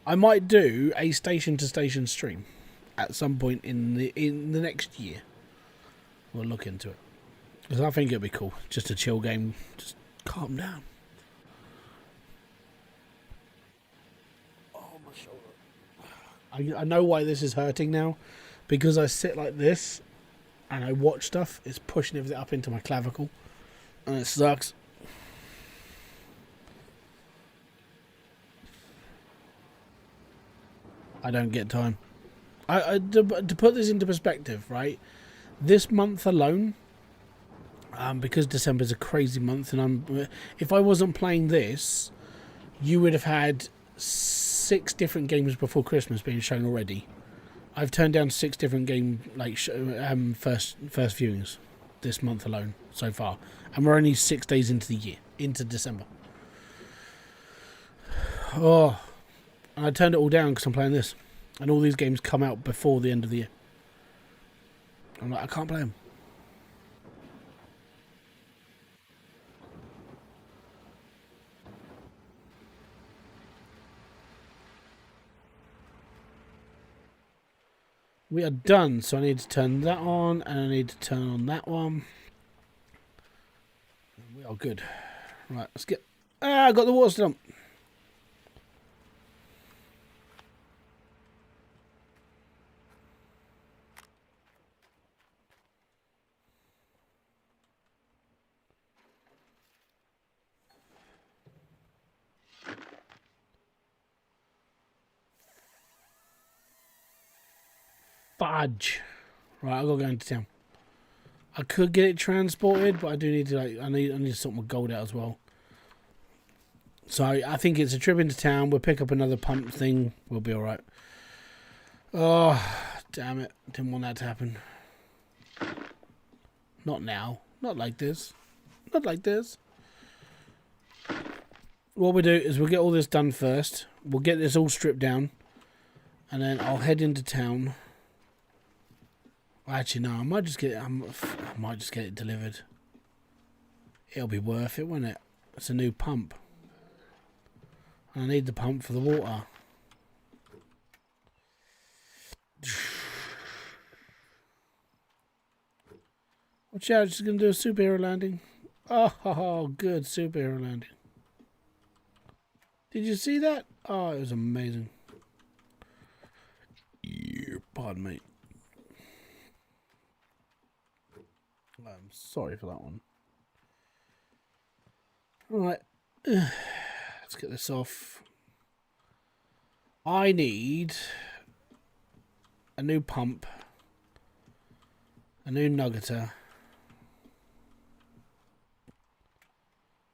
S1: I might do a station to station stream at some point in the next year. We'll look into it because I think it'd be cool. Just a chill game. Just calm down. Oh, my shoulder. I know why this is hurting now, because I sit like this and I watch stuff. It's pushing everything up into my clavicle, and it sucks. I don't get time. To put this into perspective, right? This month alone, because December's a crazy month, and if I wasn't playing this, you would have had 6 different games before Christmas being shown already. I've turned down 6 different game first viewings this month alone so far, and we're only 6 days into the year, into December. Oh. And I turned it all down because I'm playing this. And all these games come out before the end of the year. I'm like, I can't play them. We are done, so I need to turn that on, and I need to turn on that one. We are good. Right, let's get... I got the water stump. Fudge. Right, I've got to go into town. I could get it transported, but I do need to I need to sort my gold out as well. So I think it's a trip into town. We'll pick up another pump thing. We'll be alright. Oh, damn it. Didn't want that to happen. Not now. Not like this. Not like this. What we'll do is we'll get all this done first. We'll get this all stripped down. And then I'll head into town. Actually, no. I might just get it delivered. It'll be worth it, won't it? It's a new pump. I need the pump for the water. Watch out, she's going to do a superhero landing. Oh, good superhero landing. Did you see that? Oh, it was amazing. Yeah, pardon me. I'm sorry for that one. Alright. Let's get this off. I need a new pump. A new nuggeter.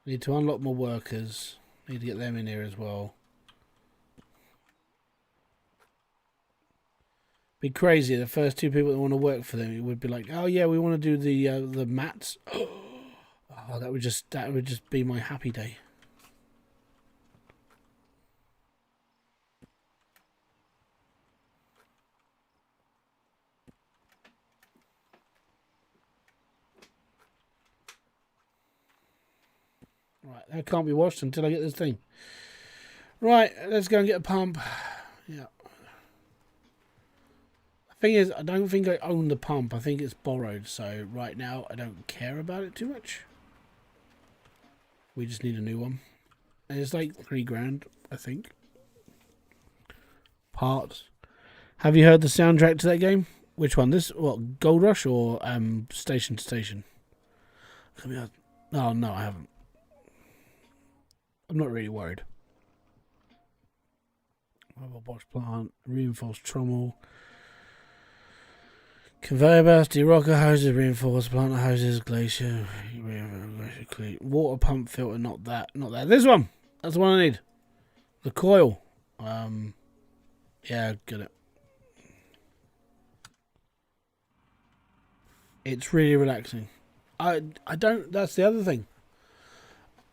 S1: Need to unlock more workers. Need to get them in here as well. Be crazy. The first two people that want to work for them, it would be like, oh yeah, we want to do the mats. Oh, that would just be my happy day. Right, that can't be washed until I get this thing. Right, let's go and get a pump. Yeah. The thing is, I don't think I own the pump. I think it's borrowed. So right now, I don't care about it too much. We just need a new one. And it's like $3,000, I think. Parts. Have you heard the soundtrack to that game? Which one? This, what, Gold Rush or Station to Station? Oh, no, I haven't. I'm not really worried. Mobile box plant, reinforced trommel, conveyor belts, derocker hoses, reinforced plant hoses, glacier, water pump filter. Not that. This one. That's the one I need. The coil. Yeah, get it. It's really relaxing. I don't. That's the other thing.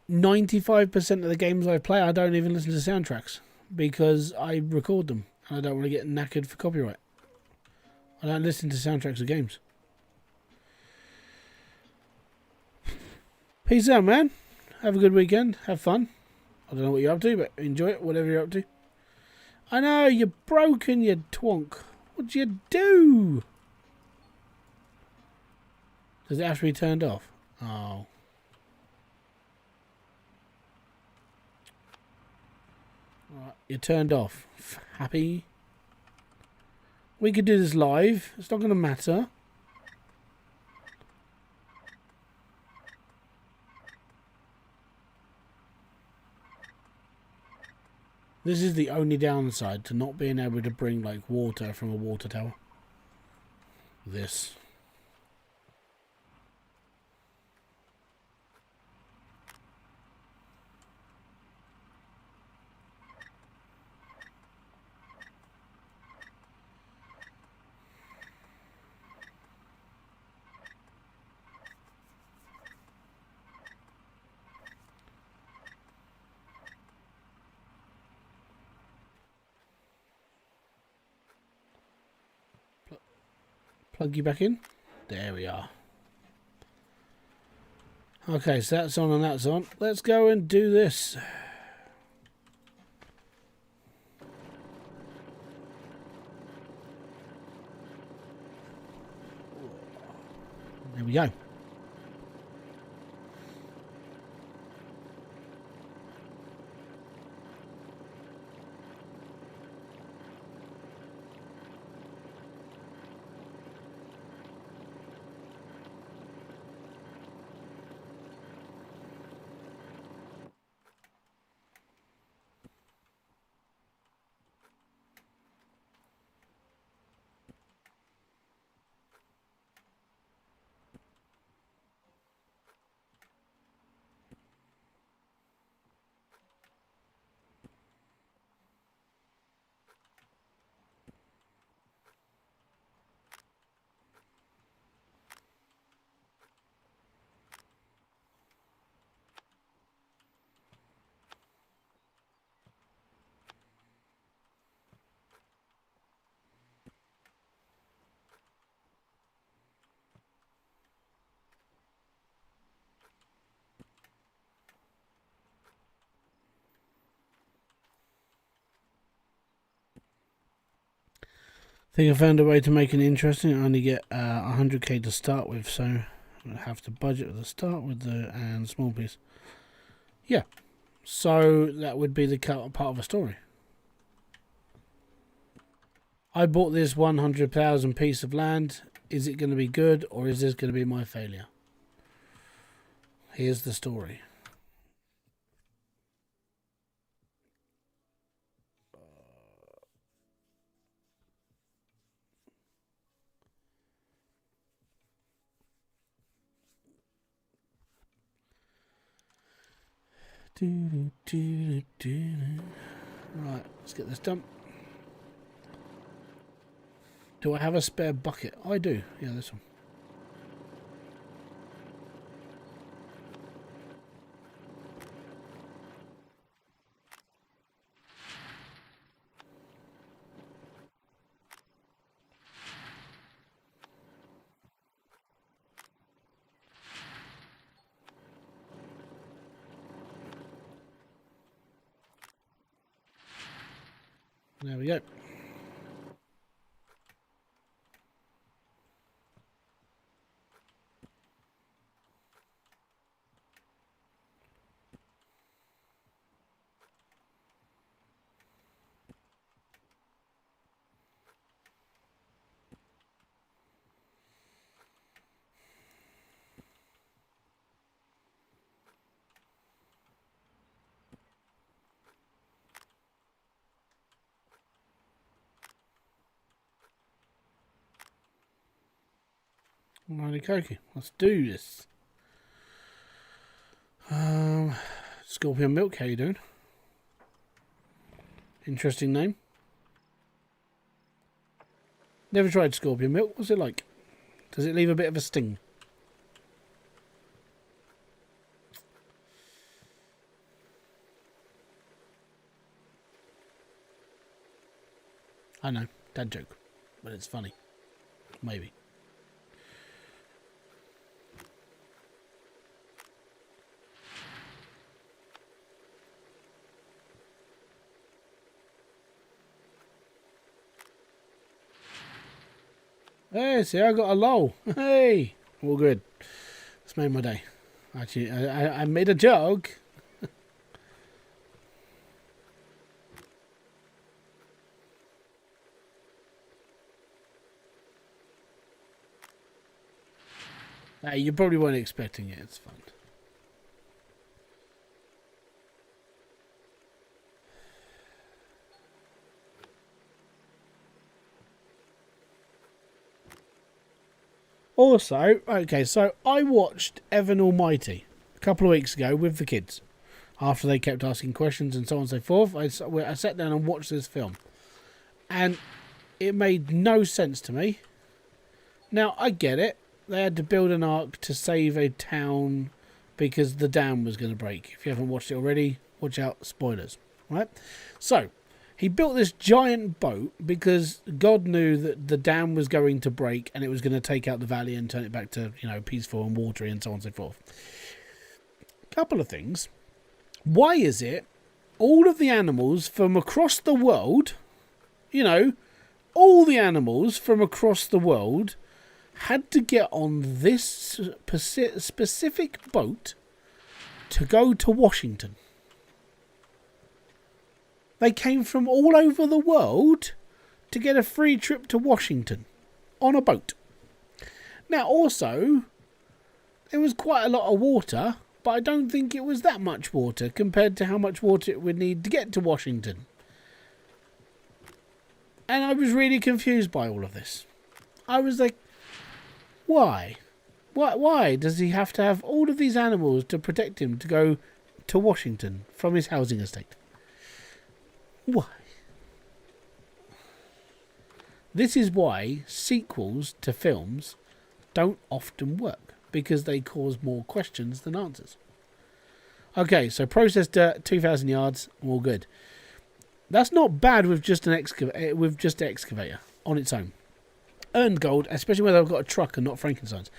S1: 95% of the games I play, I don't even listen to soundtracks because I record them and I don't want to get knackered for copyright. I don't listen to soundtracks of games. Peace out, man. Have a good weekend. Have fun. I don't know what you're up to, but enjoy it, whatever you're up to. I know, you're broken, you twonk. What'd you do? Does it have to be turned off? Oh. Right, you're turned off. Happy? We could do this live. It's not going to matter. This is the only downside to not being able to bring like water from a water tower. This. Plug you back in. There we are. Okay, so that's on and that's on. Let's go and do this. There we go. Think I found a way to make it interesting. I only get 100k to start with, so I have to budget at the start with the and small piece. Yeah, so that would be the part of a story. I bought this 100,000 piece of land Is it going to be good, or is this going to be my failure? Here's the story. Right, let's get this done. Do I have a spare bucket? I do. Yeah, this one. There we go. Righty cokey, let's do this. Scorpion Milk, how you doing? Interesting name. Never tried Scorpion Milk. What's it like? Does it leave a bit of a sting? I know, dad joke, but it's funny. Maybe. Hey, see, I got a low. Hey, all good. It's made my day. Actually, I made a joke. Hey, you probably weren't expecting it. It's fun. Also, okay, so I watched Evan Almighty a couple of weeks ago with the kids. After they kept asking questions and so on and so forth, I sat down and watched this film. And it made no sense to me. Now, I get it. They had to build an ark to save a town because the dam was going to break. If you haven't watched it already, watch out, spoilers. Right? So, he built this giant boat because God knew that the dam was going to break and it was going to take out the valley and turn it back to, you know, peaceful and watery and so on and so forth. Couple of things. Why is it all of the animals from across the world, you know, all the animals from across the world had to get on this specific boat to go to Washington? They came from all over the world to get a free trip to Washington on a boat. Now, also, there was quite a lot of water, but I don't think it was that much water compared to how much water it would need to get to Washington. And I was really confused by all of this. I was like, why? Why does he have to have all of these animals to protect him to go to Washington from his housing estate? Why? This is why sequels to films don't often work, because they cause more questions than answers. Okay, so processed dirt, 2,000 yards, all good. That's not bad with just an excavator on its own. Earned gold, especially when I've got a truck and not Frankenstein's.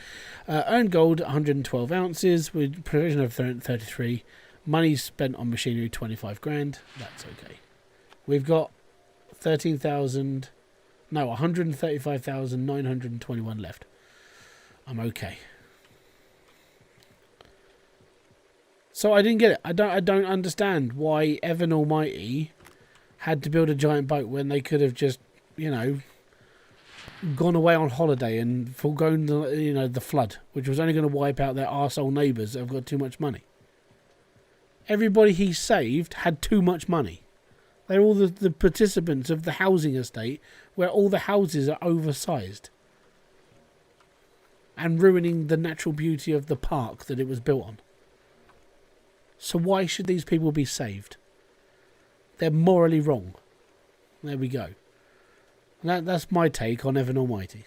S1: Earned gold, 112 ounces with provision of 33. Money spent on machinery, 25 grand. That's okay. We've got 135,921 left. I'm okay. So I didn't get it. I don't understand why Evan Almighty had to build a giant boat when they could have just, you know, gone away on holiday and foregone the flood, which was only going to wipe out their arsehole neighbours that have got too much money. Everybody he saved had too much money. They're all the participants of the housing estate where all the houses are oversized and ruining the natural beauty of the park that it was built on. So why should these people be saved? They're morally wrong. There we go. That's my take on Evan Almighty.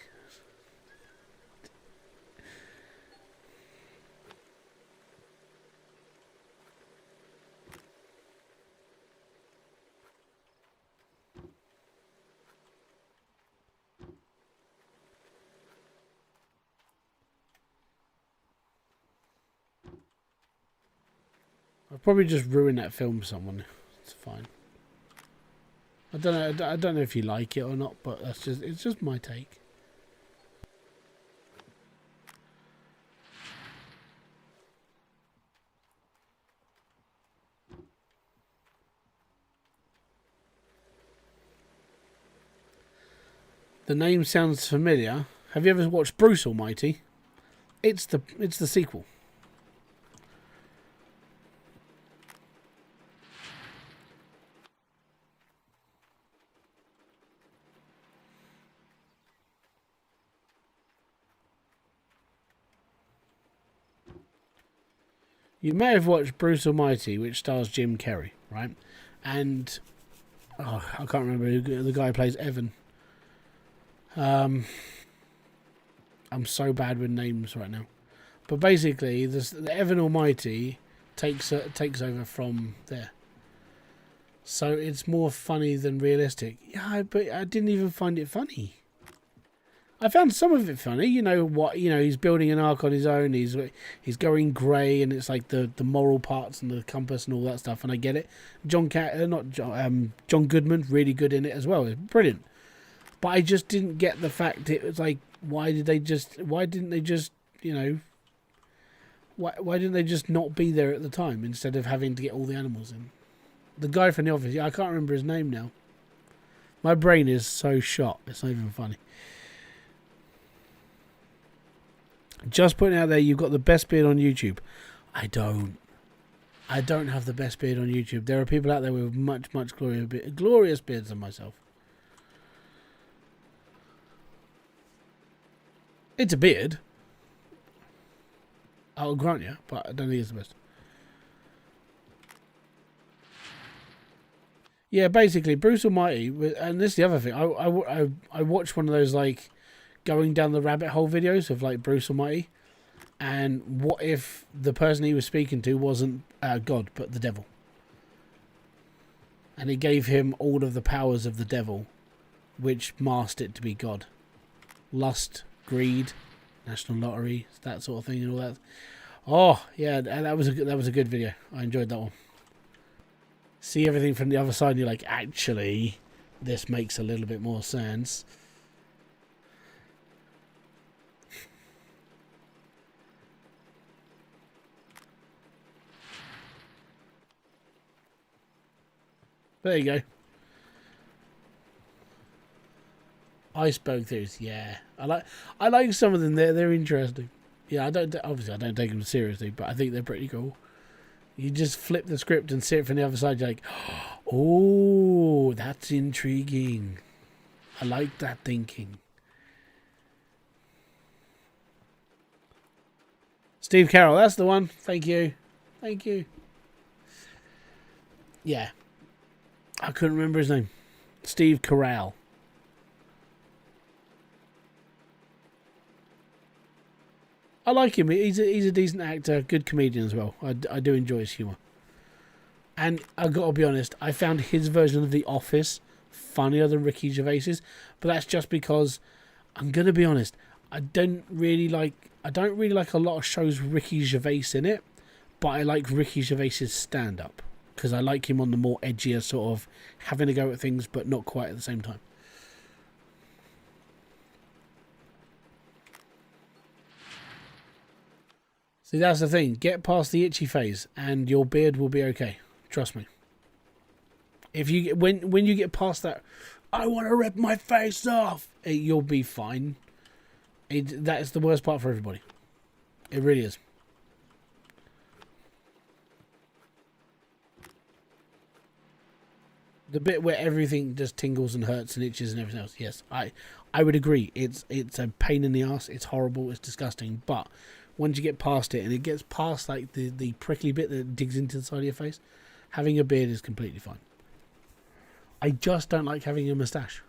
S1: I've probably just ruined that film for someone. It's fine. I don't know if you like it or not, but it's just my take. The name sounds familiar. Have you ever watched Bruce Almighty? It's the sequel. You may have watched Bruce Almighty, which stars Jim Carrey, right? And I can't remember who the guy who plays Evan. I'm so bad with names right now, but basically, the Evan Almighty takes over from there. So it's more funny than realistic. Yeah, but I didn't even find it funny. I found some of it funny. He's building an ark on his own. He's going grey, and it's like the moral parts and the compass and all that stuff. And I get it. John Goodman, really good in it as well. It's brilliant. But I just didn't get the fact it was like, why didn't they just not be there at the time instead of having to get all the animals in? The guy from The Office, I can't remember his name now. My brain is so shot. It's not even funny. Just putting out there, you've got the best beard on YouTube. I don't have the best beard on YouTube. There are people out there with much glorious beards than myself. It's a beard, I'll grant you, but I don't think it's the best. Yeah, basically, Bruce Almighty, and this is the other thing. I watched one of those like going down the rabbit hole videos of like Bruce Almighty, and what if the person he was speaking to wasn't God but the devil, and he gave him all of the powers of the devil, which masked it to be God. Lust, greed, national lottery, that sort of thing, and all that. Oh yeah, that was a good video. I enjoyed that one. See everything from the other side, and you're like, actually, this makes a little bit more sense. There you go. Iceberg theories, yeah. I like some of them. They're interesting. Yeah, I don't take them seriously, but I think they're pretty cool. You just flip the script and see it from the other side. You're like, oh, that's intriguing. I like that thinking. Steve Carroll, that's the one. Thank you. Yeah. I couldn't remember his name. Steve Carell. I like him. He's a decent actor, good comedian as well. I do enjoy his humour. And I've got to be honest, I found his version of The Office funnier than Ricky Gervais's, but that's just because, I'm going to be honest, I don't really like a lot of shows with Ricky Gervais in it, but I like Ricky Gervais's stand-up, because I like him on the more edgier sort of having a go at things, but not quite at the same time. See, that's the thing. Get past the itchy phase, and your beard will be okay. Trust me. If you when you get past that, I want to rip my face off. You'll be fine. That is the worst part for everybody. It really is. The bit where everything just tingles and hurts and itches and everything else. Yes, I would agree. It's a pain in the ass. It's horrible. It's disgusting. But once you get past it and it gets past like the prickly bit that digs into the side of your face, having a beard is completely fine. I just don't like having a moustache.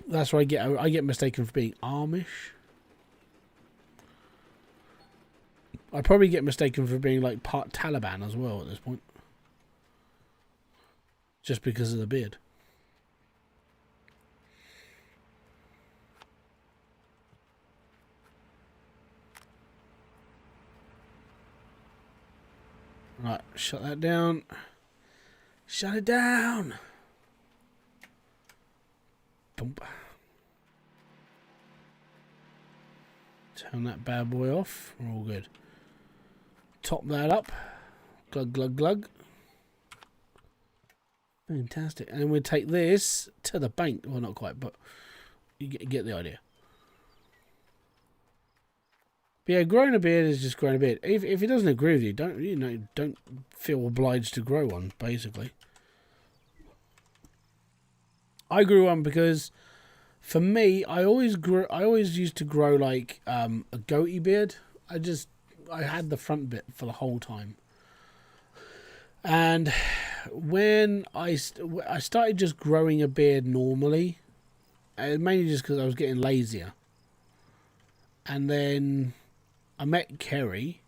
S1: That's where I get mistaken for being Amish. I probably get mistaken for being like part Taliban as well at this point. Just because of the beard. Right, shut that down. Shut it down. Dump. Turn that bad boy off. We're all good. Top that up. Glug, glug, glug. Fantastic. And then we'll take this to the bank. Well, not quite, but you get the idea. But yeah, growing a beard is just growing a beard. If it doesn't agree with you, don't feel obliged to grow one. Basically, I grew one because, for me, I always used to grow like a goatee beard. I had the front bit for the whole time, and when I started just growing a beard normally, mainly just because I was getting lazier, and then I met Kerry,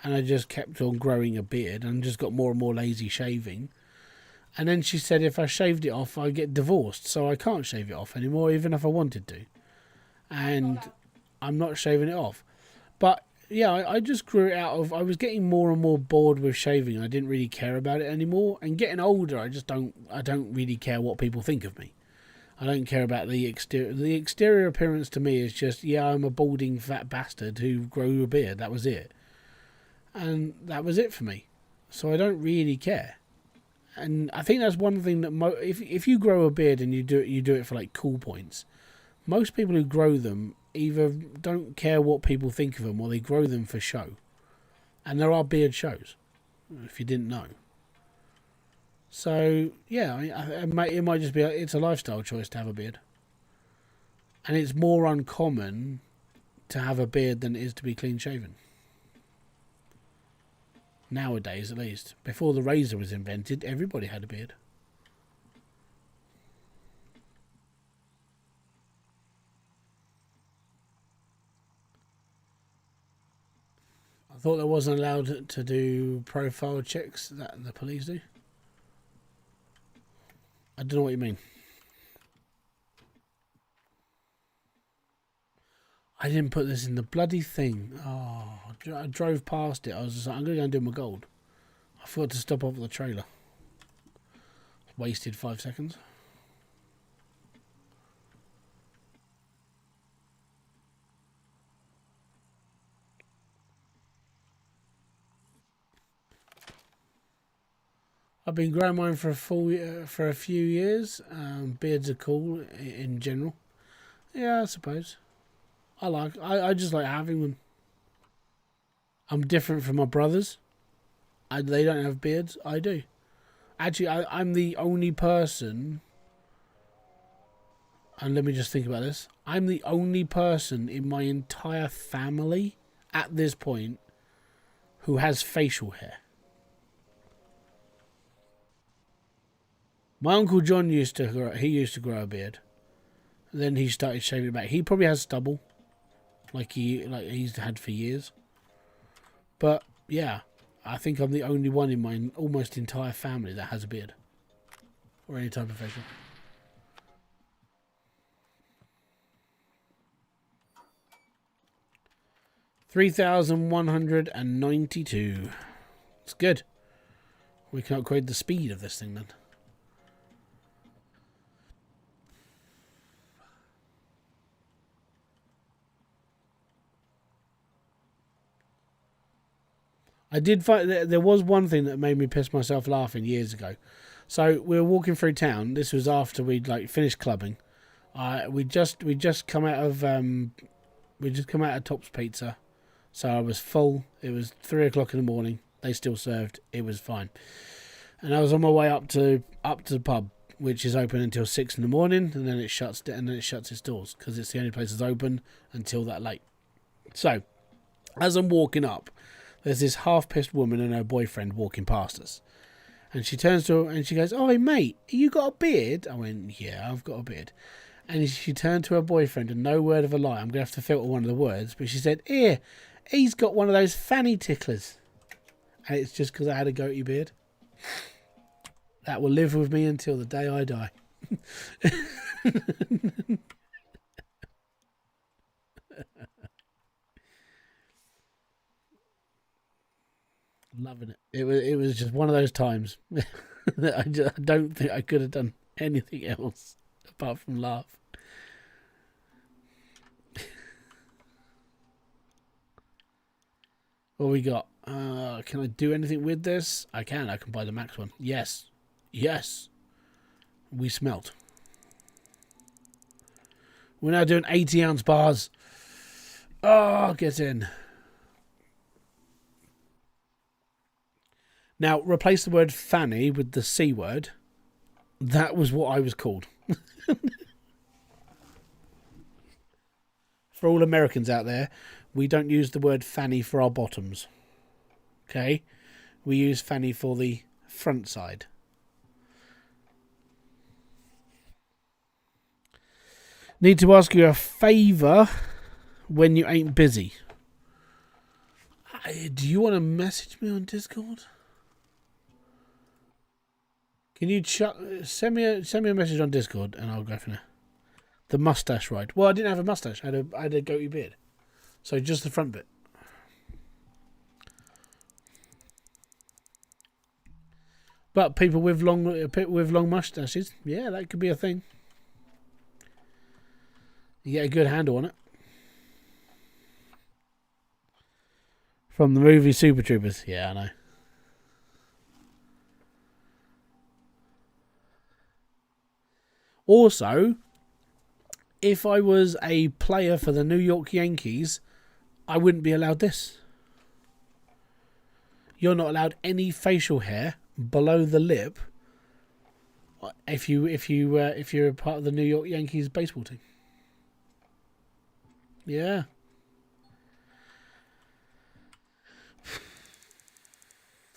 S1: and I just kept on growing a beard and just got more and more lazy shaving. And then she said if I shaved it off, I'd get divorced, so I can't shave it off anymore, even if I wanted to. And I'm not shaving it off. But yeah, I just grew it out of. I was getting more and more bored with shaving. I didn't really care about it anymore. And getting older, I don't really care what people think of me. I don't care about the exterior. The exterior appearance to me is just, yeah, I'm a balding fat bastard who grew a beard. That was it. And that was it for me. So I don't really care. And I think that's one thing that if you grow a beard and you do it for like cool points, most people who grow them either don't care what people think of them or they grow them for show. And there are beard shows, if you didn't know. So yeah, it might just be it's a lifestyle choice to have a beard, and it's more uncommon to have a beard than it is to be clean shaven. Nowadays, at least. Before the razor was invented, everybody had a beard. I thought I wasn't allowed to do profile checks that the police do. I don't know what you mean. I didn't put this in the bloody thing. Oh, I drove past it. I was just like, I'm going to go and do my gold. I forgot to stop off at the trailer. Wasted 5 seconds. I've been growing mine for a few years. Beards are cool in general. Yeah, I suppose. I just like having them. I'm different from my brothers. They don't have beards. I do. Actually, I'm the only person. And let me just think about this. I'm the only person in my entire family at this point who has facial hair. My Uncle John used to grow a beard. Then he started shaving it back. He probably has stubble, like he's had for years. But yeah, I think I'm the only one in my almost entire family that has a beard or any type of facial. $3,192. It's good. We can upgrade the speed of this thing then. I did find there was one thing that made me piss myself laughing years ago. So we were walking through town. This was after we'd like finished clubbing. We just come out of Top's Pizza, so I was full. It was 3 o'clock in the morning. They still served. It was fine, and I was on my way up to the pub, which is open until 6 in the morning, and then it shuts its doors because it's the only place that's open until that late. So, as I'm walking up, there's this half-pissed woman and her boyfriend walking past us. And she turns to her and she goes, "Oh, hey, mate, you got a beard?" I went, "Yeah, I've got a beard." And she turned to her boyfriend, and no word of a lie, I'm going to have to filter one of the words, but she said, "Here, he's got one of those fanny ticklers." And it's just because I had a goatee beard. That will live with me until the day I die. Loving it. It was just one of those times that I don't think I could have done anything else apart from laugh. What we got? Can I do anything with this? I can. I can buy the max one. Yes. Yes. We smelt. We're now doing 80-ounce bars. Oh, get in. Now, replace the word fanny with the C word. That was what I was called. For all Americans out there, we don't use the word fanny for our bottoms. Okay? We use fanny for the front side. Need to ask you a favour when you ain't busy. Do you want to message me on Discord? Can you send me a message on Discord and I'll go from there. The mustache, right? Well, I didn't have a mustache. I had a goatee beard, so just the front bit. But people with long mustaches, yeah, that could be a thing. You get a good handle on it. From the movie Super Troopers, yeah, I know. Also, if I was a player for the New York Yankees, I wouldn't be allowed this. You're not allowed any facial hair below the lip if you're a part of the New York Yankees baseball team. Yeah.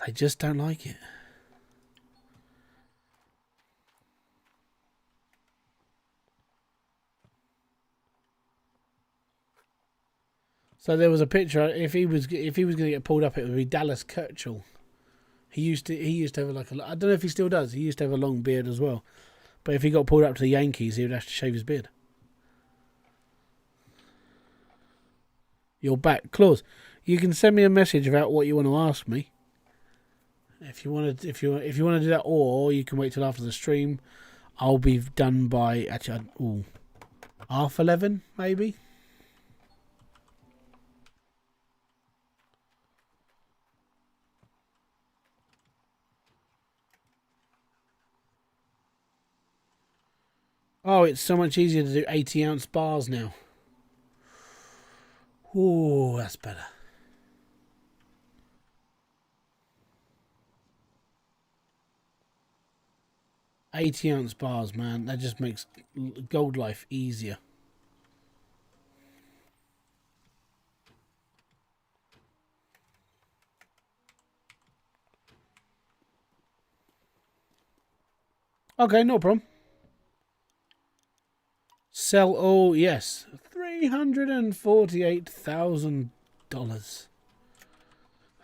S1: They just don't like it. So there was a picture. If he was going to get pulled up, it would be Dallas Keuchel. He used to have like I don't know if he still does. He used to have a long beard as well. But if he got pulled up to the Yankees, he would have to shave his beard. You're back, Claus. You can send me a message about what you want to ask me. If you want to do that, or you can wait till after the stream. I'll be done by actually 11:30 maybe. Oh, it's so much easier to do 80-ounce bars now. Oh, that's better. 80-ounce bars, man. That just makes gold life easier. Okay, no problem. Sell. Oh, yes. $348,000.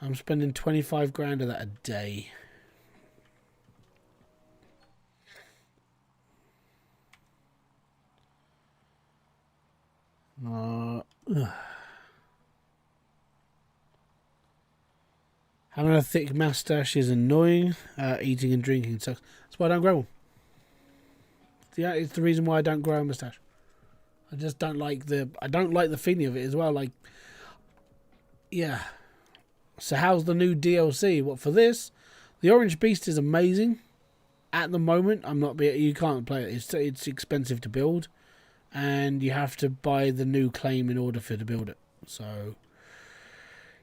S1: I'm spending 25 grand of that a day. Having a thick mustache is annoying. Eating and drinking sucks. That's why I don't grow one. Yeah, it's the reason why I don't grow a mustache. I just don't like the feeling of it as well. Like, yeah, So how's the new DLC? What for this? The Orange Beast is amazing. At the moment, you can't play it. It's expensive to build, and you have to buy the new claim in order to build it. So,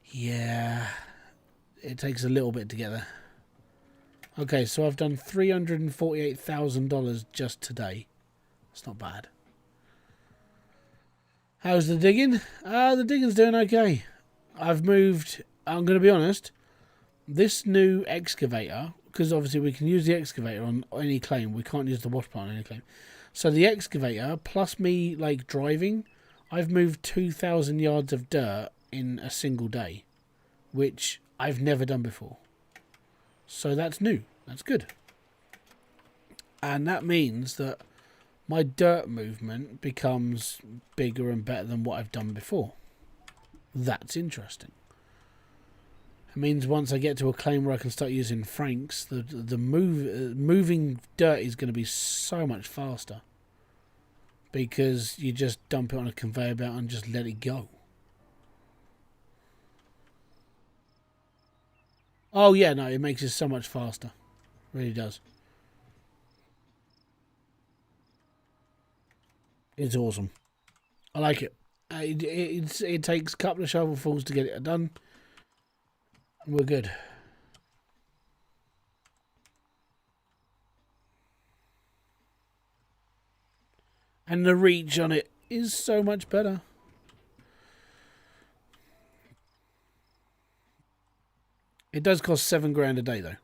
S1: yeah, it takes a little bit to get there. Okay, so I've done $348,000 just today. It's not bad. How's the digging? The digging's doing okay. I've moved. I'm going to be honest. This new excavator, because obviously we can use the excavator on any claim. We can't use the wash plant on any claim. So the excavator, plus me like driving, I've moved 2,000 yards of dirt in a single day, which I've never done before. So that's new. That's good. And that means that my dirt movement becomes bigger and better than what I've done before. That's interesting. It means once I get to a claim where I can start using franks, moving dirt is going to be so much faster. Because you just dump it on a conveyor belt and just let it go. Oh yeah, no, it makes it so much faster. It really does. It's awesome. I like it. It takes a couple of shovelfuls to get it done. We're good. And the reach on it is so much better. It does cost $7,000 a day though.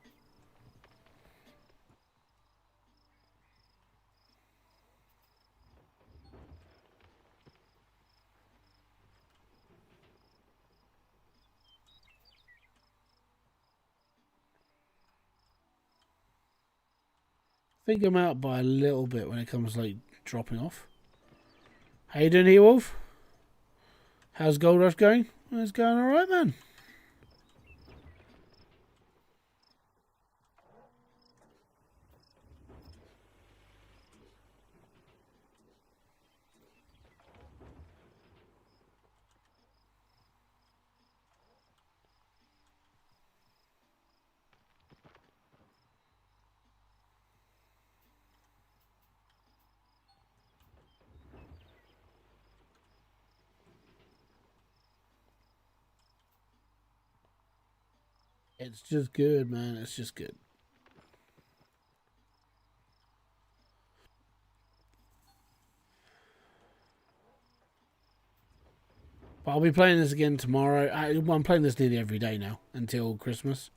S1: I think I'm out by a little bit when it comes like dropping off. How you doing here, Wolf? How's Gold Rush going? Well, it's going alright, man. It's just good, man. It's just good. But I'll be playing this again tomorrow. I'm playing this nearly every day now until Christmas.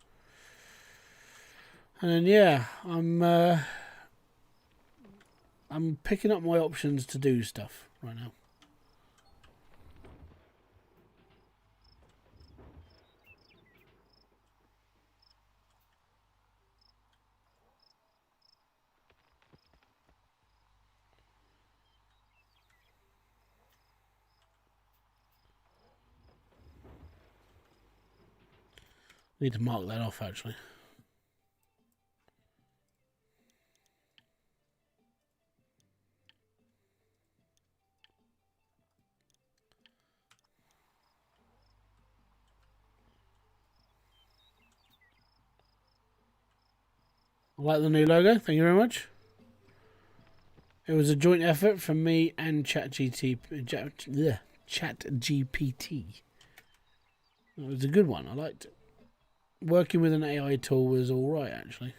S1: And then, yeah, I'm picking up my options to do stuff right now. Need to mark that off, actually. I like the new logo. Thank you very much. It was a joint effort from me and ChatGPT. It was a good one. I liked it. Working with an AI tool was all right, actually.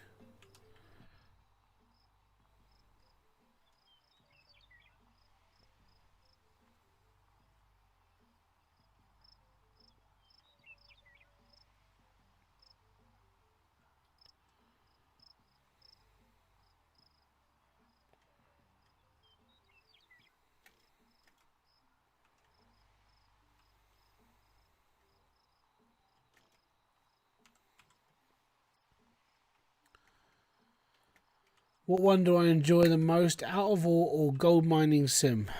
S1: What one do I enjoy the most out of all, or gold mining sim?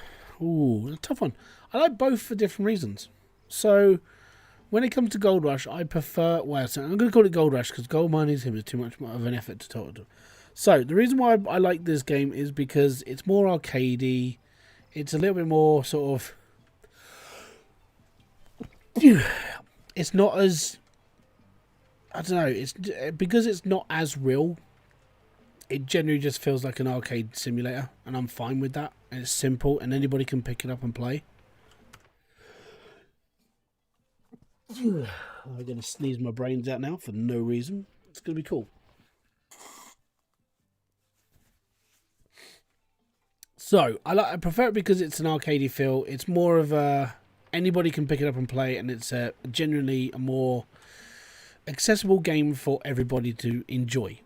S1: Ooh, a tough one. I like both for different reasons. So, when it comes to Gold Rush, I prefer... Well, so I'm going to call it Gold Rush because gold mining sim is too much of an effort to talk to. So, the reason why I like this game is because it's more arcadey. It's a little bit more sort of... It's not as I don't know. It's because it's not as real. It generally just feels like an arcade simulator, and I'm fine with that. And it's simple, and anybody can pick it up and play. I'm going to sneeze my brains out now for no reason. It's going to be cool. So, I prefer it because it's an arcadey feel. It's more of a... Anybody can pick it up and play, and it's generally a more accessible game for everybody to enjoy.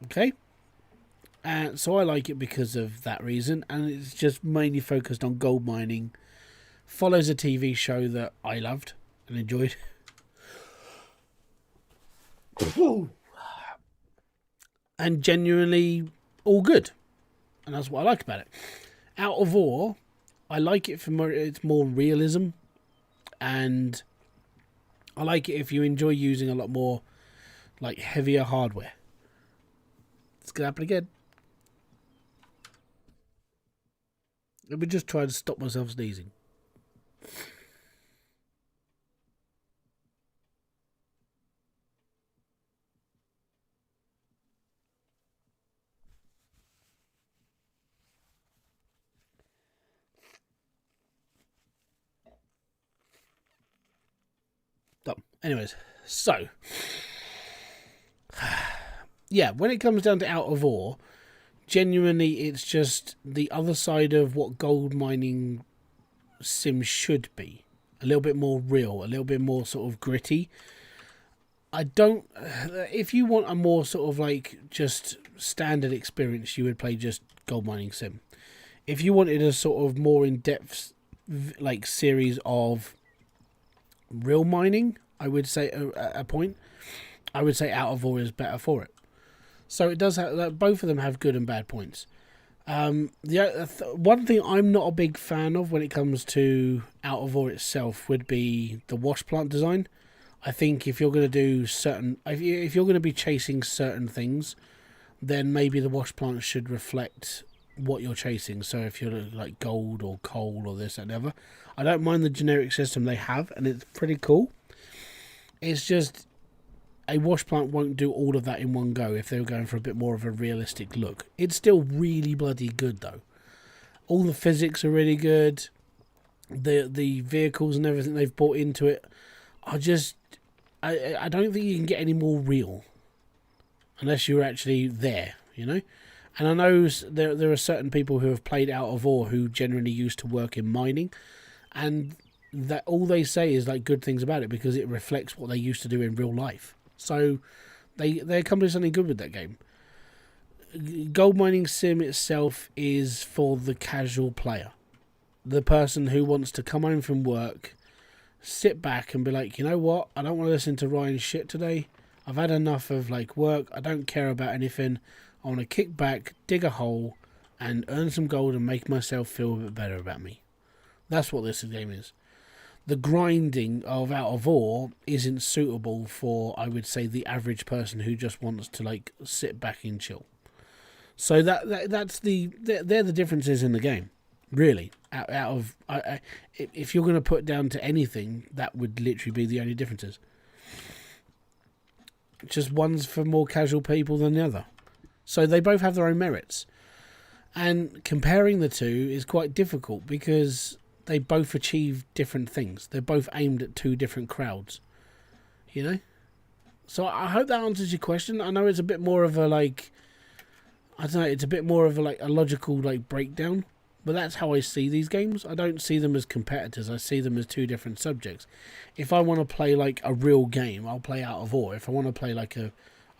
S1: Okay? And so I like it because of that reason, and it's just mainly focused on gold mining. Follows a TV show that I loved and enjoyed. And genuinely all good. And that's what I like about it. Out of Awe, I like it for its more realism, and I like it if you enjoy using a lot more like heavier hardware. It's gonna happen again. Let me just try to stop myself sneezing. Done. Anyways, so yeah, when it comes down to Out of Awe, genuinely it's just the other side of what gold mining sim should be. A little bit more real, a little bit more sort of gritty. I don't... If you want a more sort of like just standard experience, you would play just gold mining sim. If you wanted a sort of more in-depth like series of real mining, I would say a point, I would say Out of Awe is better for it. So it does have, both of them have good and bad points. One thing I'm not a big fan of when it comes to Out of Awe itself would be the wash plant design. I think if you're going to do certain, if you're going to be chasing certain things, then maybe the wash plant should reflect what you're chasing. So if you're like gold or coal or this and ever, I don't mind the generic system they have, and it's pretty cool. It's just a wash plant won't do all of that in one go if they were going for a bit more of a realistic look. It's still really bloody good though. All the physics are really good. The vehicles and everything they've brought into it are just... I don't think you can get any more real unless you're actually there, you know? And I know there are certain people who have played Out of Awe who generally used to work in mining, and that all they say is like good things about it because it reflects what they used to do in real life. So they come to something good with that game. Gold mining sim itself is for the casual player, the person who wants to come home from work, sit back and be like, you know what, I don't want to listen to Ryan's shit today. I've had enough of like work. I don't care about anything. I want to kick back, dig a hole, and earn some gold and make myself feel a bit better about me. That's what this game is. The grinding of Out of Awe isn't suitable for, I would say, the average person who just wants to like sit back and chill. So they're the differences in the game, really. If you're going to put down to anything, that would literally be the only differences. Just one's for more casual people than the other. So they both have their own merits. And comparing the two is quite difficult because they both achieve different things. They're both aimed at two different crowds, you know? So I hope that answers your question. I know it's a bit more of a like, I don't know, it's a bit more of a like a logical like breakdown, but that's how I see these games. I don't see them as competitors. I see them as two different subjects. If I want to play like a real game, I'll play Out of Awe. If I want to play like a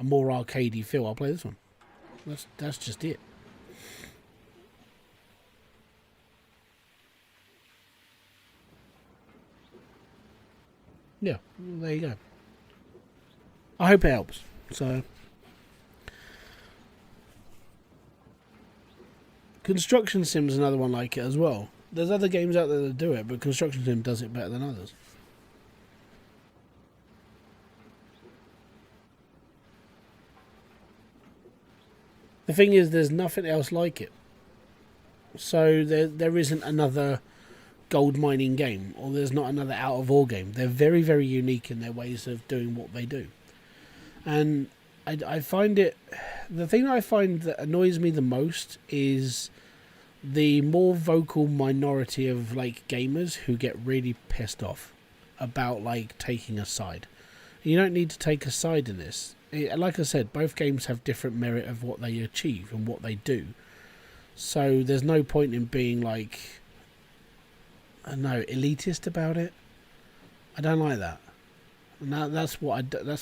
S1: more arcadey feel, I'll play this one. That's just it. Yeah, well, there you go. I hope it helps. So, Construction Sim's another one like it as well. There's other games out there that do it, but Construction Sim does it better than others. The thing is, there's nothing else like it. So there isn't another gold mining game, or there's not another Out of Awe game. They're very, very unique in their ways of doing what they do. And I find it, the thing that I find that annoys me the most is the more vocal minority of like gamers who get really pissed off about like taking a side. You don't need to take a side in this. Like I said, both games have different merit of what they achieve and what they do. So there's no point in being like, I don't know, elitist about it. I don't like that. And that's what I do.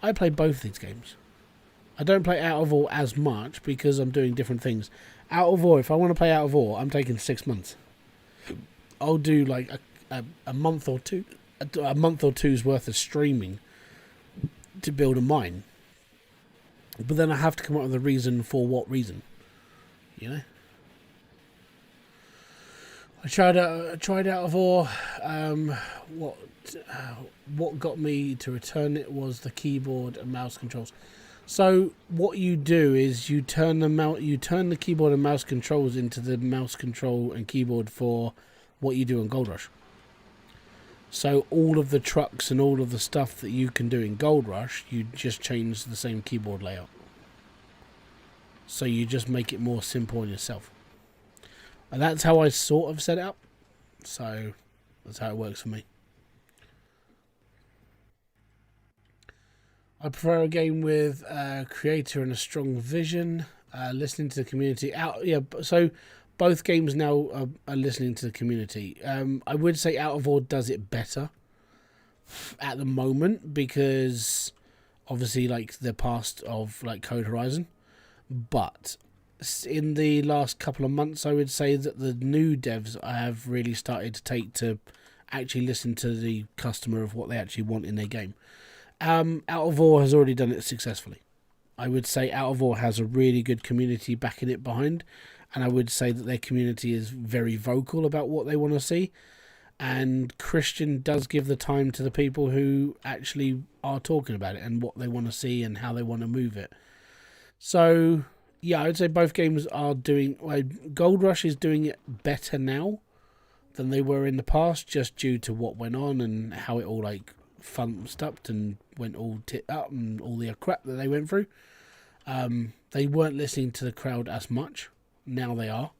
S1: I play both these games. I don't play Out of War as much because I'm doing different things. Out of War, if I want to play Out of War, I'm taking 6 months. I'll do like a month or two, a month or two's worth of streaming to build a mine. But then I have to come up with a reason for what reason. You know? I tried Out of War. What got me to return it was the keyboard and mouse controls. So what you do is you turn the keyboard and mouse controls into the mouse control and keyboard for what you do on Gold Rush. So all of the trucks and all of the stuff that you can do in Gold Rush, you just change the same keyboard layout. So you just make it more simple on yourself. And that's how I sort of set it up. So that's how it works for me. I prefer a game with a creator and a strong vision, listening to the community. So both games now are listening to the community. I would say Out of War does it better at the moment because obviously like the past of like Code Horizon. But in the last couple of months, I would say that the new devs have really started to take to actually listen to the customer of what they actually want in their game. Out of War has already done it successfully. I would say Out of War has a really good community backing it behind, and I would say that their community is very vocal about what they want to see, and Christian does give the time to the people who actually are talking about it and what they want to see and how they want to move it. So yeah, I would say both games are doing... Gold Rush is doing it better now than they were in the past, just due to what went on and how it all like funched up and went all tit up and all the crap that they went through. They weren't listening to the crowd as much. Now they are.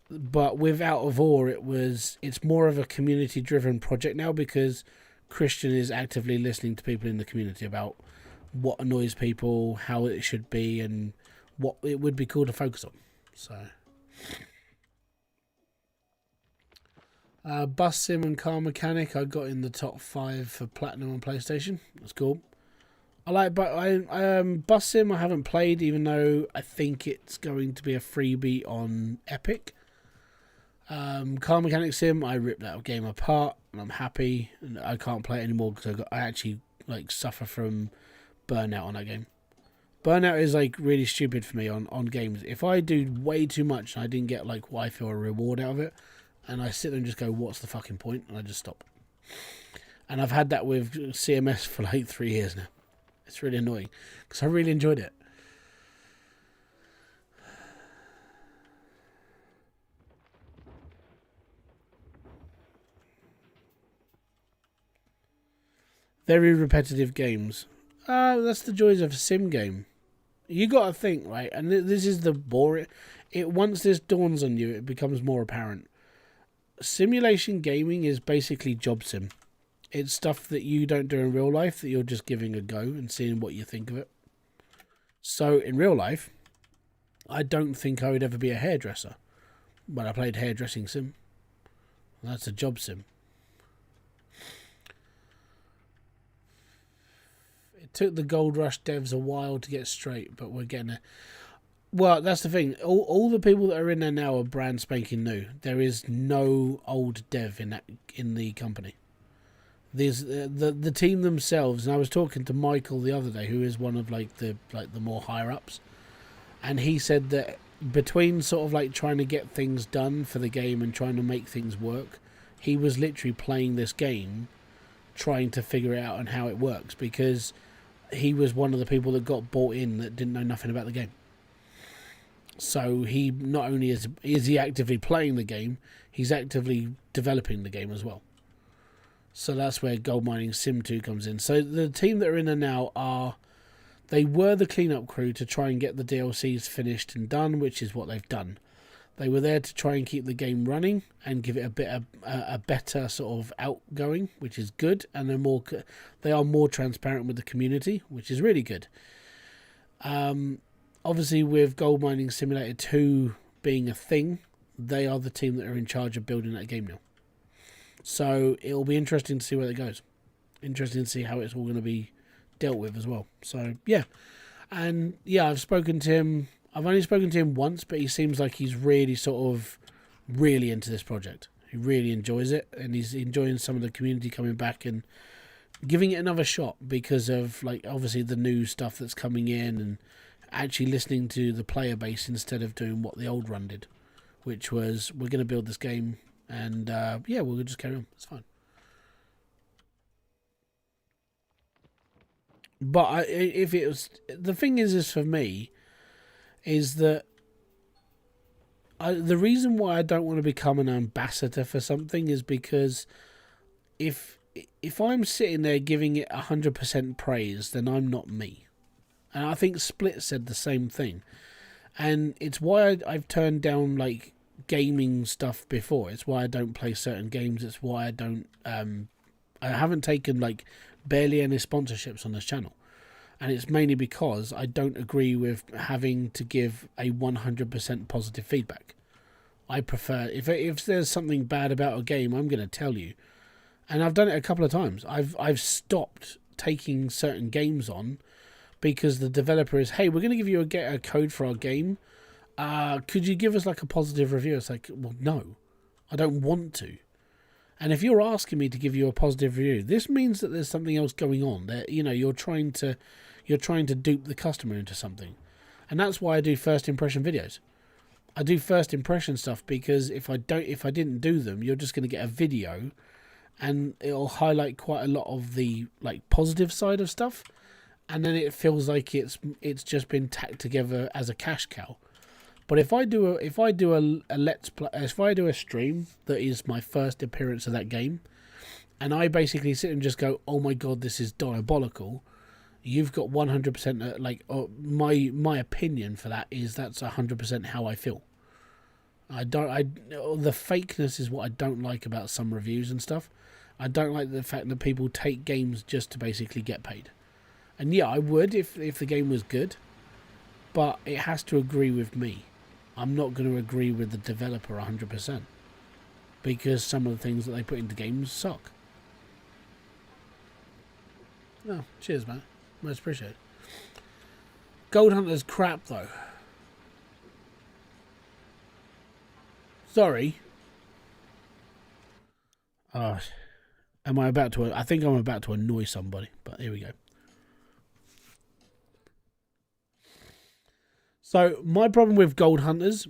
S1: But with Out of War, it's more of a community-driven project now because Christian is actively listening to people in the community about what annoys people, how it should be, and what it would be cool to focus on. So, Bus Sim and Car Mechanic, I got in the top 5 for Platinum on PlayStation. That's cool. I like, but Bus Sim I haven't played, even though I think it's going to be a freebie on Epic. Car Mechanic Sim, I ripped that game apart, and I'm happy. And I can't play it anymore because I actually like suffer from burnout on that game. Burnout is like really stupid for me on games. If I do way too much and I didn't get like what I feel a reward out of it, and I sit there and just go, what's the fucking point? And I just stop. And I've had that with CMS for like 3 years now. It's really annoying because I really enjoyed it. Very repetitive games. That's the joys of a sim game. You got to think, right? And this is the boring... Once this dawns on you, it becomes more apparent. Simulation gaming is basically job sim. It's stuff that you don't do in real life that you're just giving a go and seeing what you think of it. So in real life, I don't think I would ever be a hairdresser. But I played hairdressing sim. That's a job sim. It took the Gold Rush devs a while to get straight, but we're getting there. Well, that's the thing. All the people that are in there now are brand spanking new. There is no old dev in the company. There's the team themselves, and I was talking to Michael the other day, who is one of the more higher ups, and he said that between sort of like trying to get things done for the game and trying to make things work, he was literally playing this game, trying to figure it out and how it works, because he was one of the people that got bought in that didn't know nothing about the game. So he not only is he actively playing the game, he's actively developing the game as well. So that's where Gold Mining Sim 2 comes in. So the team that are in there now they were the cleanup crew to try and get the DLCs finished and done, which is what they've done. They were there to try and keep the game running and give it a better sort of outgoing, which is good. And they are more transparent with the community, which is really good. Obviously, with Gold Mining Simulator 2 being a thing, they are the team that are in charge of building that game now. So it'll be interesting to see where it goes. Interesting to see how it's all going to be dealt with as well. So yeah, and yeah, I've spoken to him. I've only spoken to him once, but he seems like he's really really into this project. He really enjoys it, and he's enjoying some of the community coming back and giving it another shot because of, like, obviously the new stuff that's coming in and actually listening to the player base instead of doing what the old run did, which was, we're going to build this game and yeah, we'll just carry on. It's fine. But if it was, the thing is for me, is that the reason why I don't want to become an ambassador for something is because if I'm sitting there giving it 100% praise, then I'm not me. And I think Split said the same thing. And it's why I've turned down, like, gaming stuff before. It's why I don't play certain games. It's why I don't I haven't taken, like, barely any sponsorships on this channel. And it's mainly because I don't agree with having to give a 100% positive feedback. I prefer, if there's something bad about a game, I'm going to tell you. And I've done it a couple of times. I've stopped taking certain games on because the developer is, hey, we're going to give you a code for our game. Could you give us, like, a positive review? It's like, well, no, I don't want to. And if you're asking me to give you a positive review, this means that there's something else going on. That, you know, you're trying to dupe the customer into something. And that's why I do first impression videos. I do first impression stuff because if I didn't do them, you're just going to get a video and it'll highlight quite a lot of the, like, positive side of stuff, and then it feels like it's just been tacked together as a cash cow. But if I do a let's play, if I do a stream that is my first appearance of that game, and I basically sit and just go, oh my god, this is diabolical, you've got 100%, like, my opinion for that is that's 100% how I feel. The fakeness is what I don't like about some reviews and stuff. I don't like the fact that people take games just to basically get paid. And yeah, I would if the game was good, but it has to agree with me. I'm not going to agree with the developer 100% because some of the things that they put into games suck. Oh, cheers, man. Most appreciated. Gold Hunter's crap, though. Sorry. Oh, am I about to? I think I'm about to annoy somebody, but here we go. So my problem with Gold Hunters,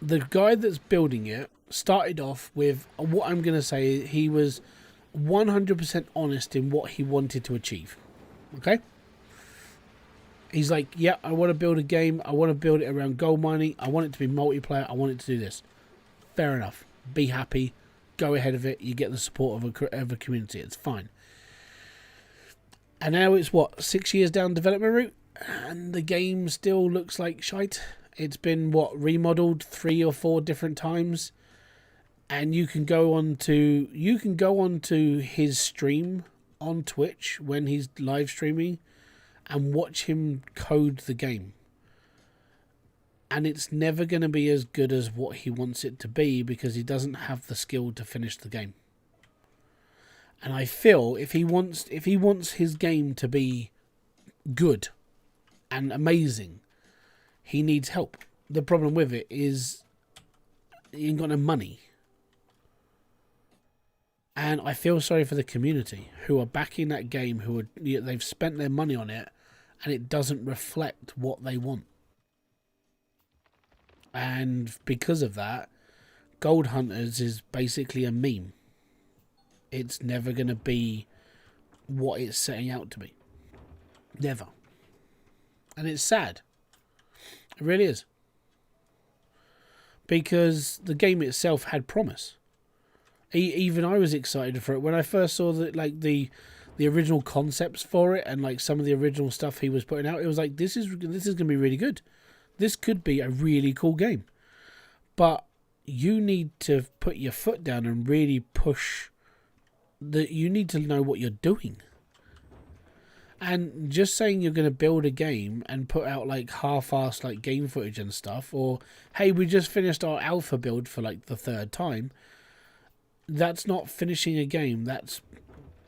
S1: the guy that's building it started off with what I'm going to say, he was 100% honest in what he wanted to achieve. Okay? He's like, yeah, I want to build a game. I want to build it around gold mining. I want it to be multiplayer. I want it to do this. Fair enough. Be happy. Go ahead of it. You get the support of a community. It's fine. And now it's, what, 6 years down development route? And the game still looks like shite. It's been, what, remodeled 3 or 4 different times. And you can go on to his stream on Twitch when he's live streaming and watch him code the game. And it's never going to be as good as what he wants it to be because he doesn't have the skill to finish the game. And I feel if he wants his game to be good and amazing, he needs help. The problem with it is he ain't got no money. And I feel sorry for the community who are backing that game, they've spent their money on it, and it doesn't reflect what they want. And because of that, Gold Hunters is basically a meme. It's never going to be what it's setting out to be. Never. And it's sad. It really is. Because the game itself had promise. Even I was excited for it when I first saw the original concepts for it and like some of the original stuff he was putting out. It was like this is going to be really good. This could be a really cool game, but you need to put your foot down and really push. You need to know what you're doing. And just saying you're going to build a game and put out like half-assed like game footage and stuff, or hey, we just finished our alpha build for like the third time. That's not finishing a game. That's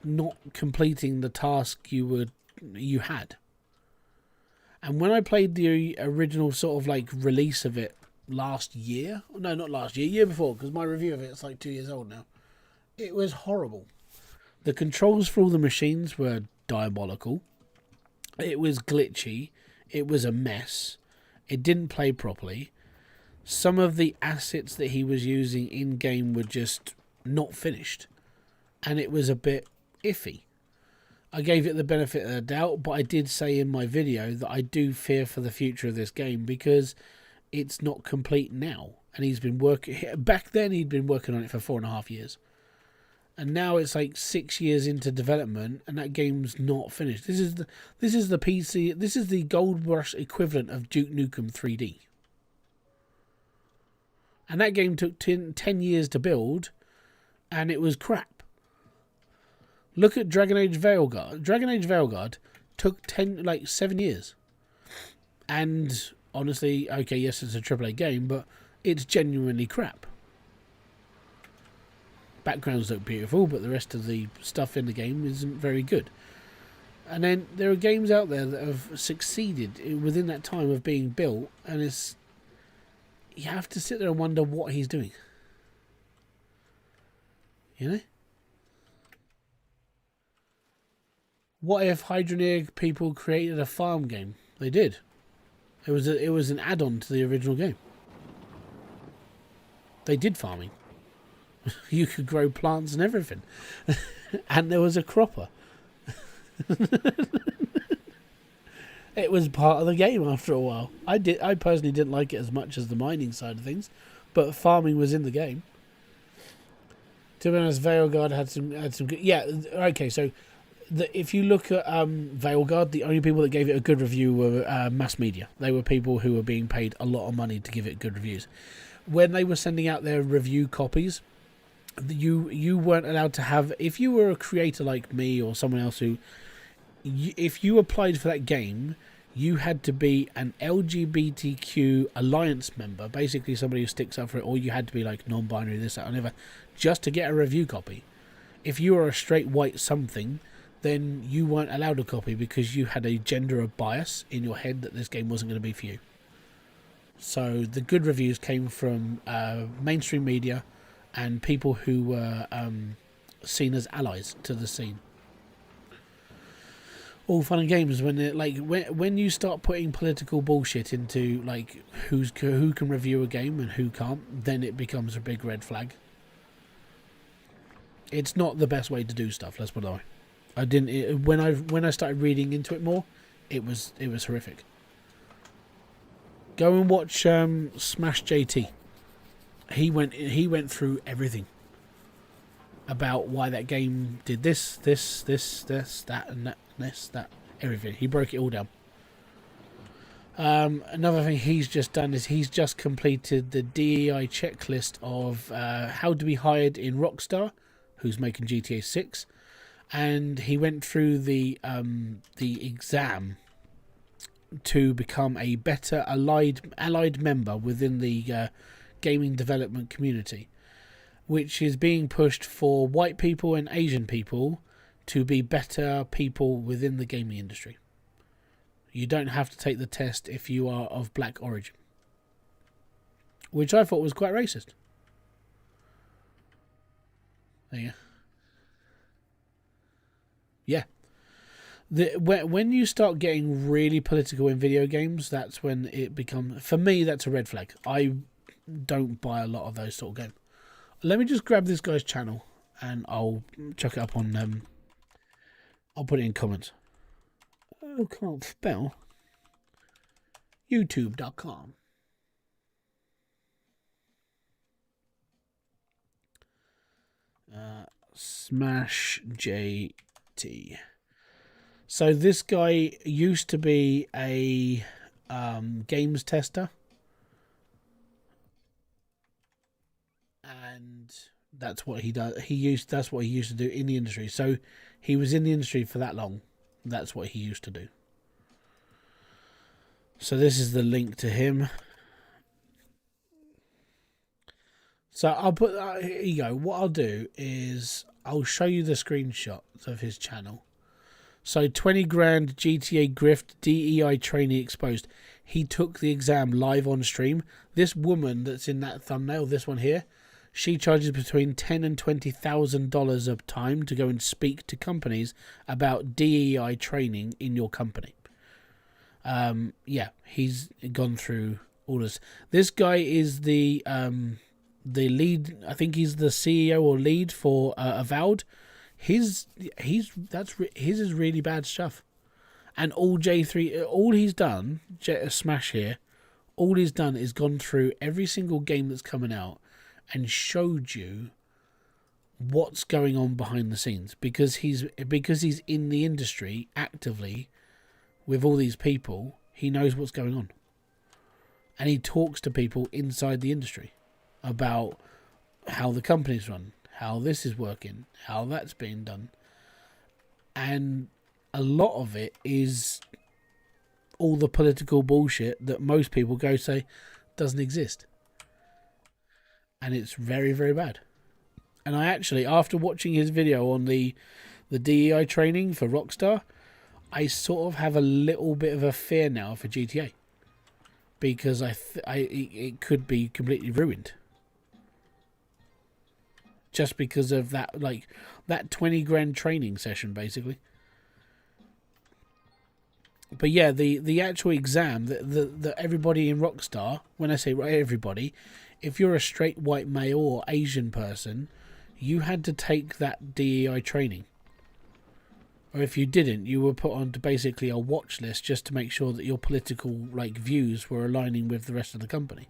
S1: not completing the task you had. And when I played the original sort of like release of it last year, no, not last year, year before, because my review of it's like 2 years old now. It was horrible. The controls for all the machines were diabolical. It was glitchy. It was a mess. It didn't play properly. Some of the assets that he was using in game were just not finished, and it was a bit iffy. I gave it the benefit of the doubt, but I did say in my video that I do fear for the future of this game because it's not complete now, and he's been working. Back then he'd been working on it for 4.5 years. And now it's like 6 years into development, and that game's not finished. This is the PC. This is the Gold Rush equivalent of Duke Nukem 3D. And that game took 10 years to build, and it was crap. Look at Dragon Age Veilguard. Dragon Age Veilguard took 7 years. And honestly, okay, yes, it's a AAA game, but it's genuinely crap. Backgrounds look beautiful, but the rest of the stuff in the game isn't very good. And then there are games out there that have succeeded within that time of being built, and you have to sit there and wonder what he's doing. You know? What if Hydroneer people created a farm game? They did. It was an add-on to the original game. They did farming. You could grow plants and everything. And there was a cropper. It was part of the game after a while. I personally didn't like it as much as the mining side of things, but farming was in the game. To be honest, Veilguard had some good... Yeah, okay, so if you look at Veilguard, the only people that gave it a good review were mass media. They were people who were being paid a lot of money to give it good reviews. When they were sending out their review copies, you weren't allowed to have... If you were a creator like me or someone else who... If you applied for that game, you had to be an LGBTQ alliance member, basically somebody who sticks up for it, or you had to be like non-binary, this, that, or whatever, just to get a review copy. If you were a straight white something, then you weren't allowed a copy because you had a gender bias in your head that this game wasn't going to be for you. So the good reviews came from mainstream media and people who were seen as allies to the scene. All fun and games when you start putting political bullshit into like who can review a game and who can't, then it becomes a big red flag. It's not the best way to do stuff. Let's put it that way. When I started reading into it more, it was horrific. Go and watch Smash JT. He went through everything about why that game did this, that, and that, everything. He broke it all down. Another thing he's just done is he's just completed the DEI checklist of how to be hired in Rockstar, who's making GTA 6, and he went through the exam to become a better allied member within the gaming development community, which is being pushed for white people and Asian people to be better people within the gaming industry. You don't have to take the test if you are of black origin, which I thought was quite racist. Yeah. Yeah. When you start getting really political in video games, that's when it becomes... For me, that's a red flag. I don't buy a lot of those sort of games. Let me just grab this guy's channel and I'll chuck it up on... I'll put it in comments. Oh, can't spell. YouTube.com. Smash JT. So this guy used to be a games tester, and that's what he does. That's what he used to do in the industry. So he was in the industry for that long. That's what he used to do. So this is the link to him. So I'll put here you go. What I'll do is I'll show you the screenshots of his channel. So 20 grand GTA grift, DEI training exposed. He took the exam live on stream. This woman that's in that thumbnail, this one here, she charges between $10,000 and $20,000 of time to go and speak to companies about DEI training in your company. Yeah, he's gone through all this. This guy is the lead. I think he's the CEO or lead for Avowed. His is really bad stuff. And all J3, all he's done, Smash here, all he's done is gone through every single game that's coming out and showed you what's going on behind the scenes, because he's in the industry actively with all these people. He knows what's going on, and he talks to people inside the industry about how the company's run, how this is working, how that's being done. And a lot of it is all the political bullshit that most people go say doesn't exist. And it's very, very bad. And I actually, after watching his video on the DEI training for Rockstar, I sort of have a little bit of a fear now for GTA, because it could be completely ruined. Just because of that, like that 20 grand training session, basically. But yeah, the actual exam that everybody in Rockstar, when I say everybody, if you're a straight white male or Asian person, you had to take that DEI training. Or if you didn't, you were put onto basically a watch list just to make sure that your political views were aligning with the rest of the company.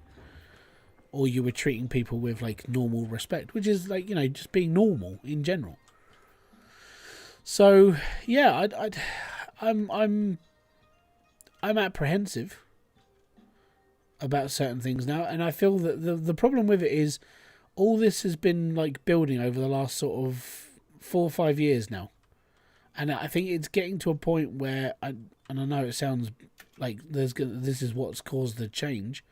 S1: Or you were treating people with normal respect, which is just being normal in general. So yeah, I'm apprehensive about certain things now, and I feel that the problem with it is all this has been building over the last sort of 4 or 5 years now, and I think it's getting to a point where I know it sounds like this is what's caused the change.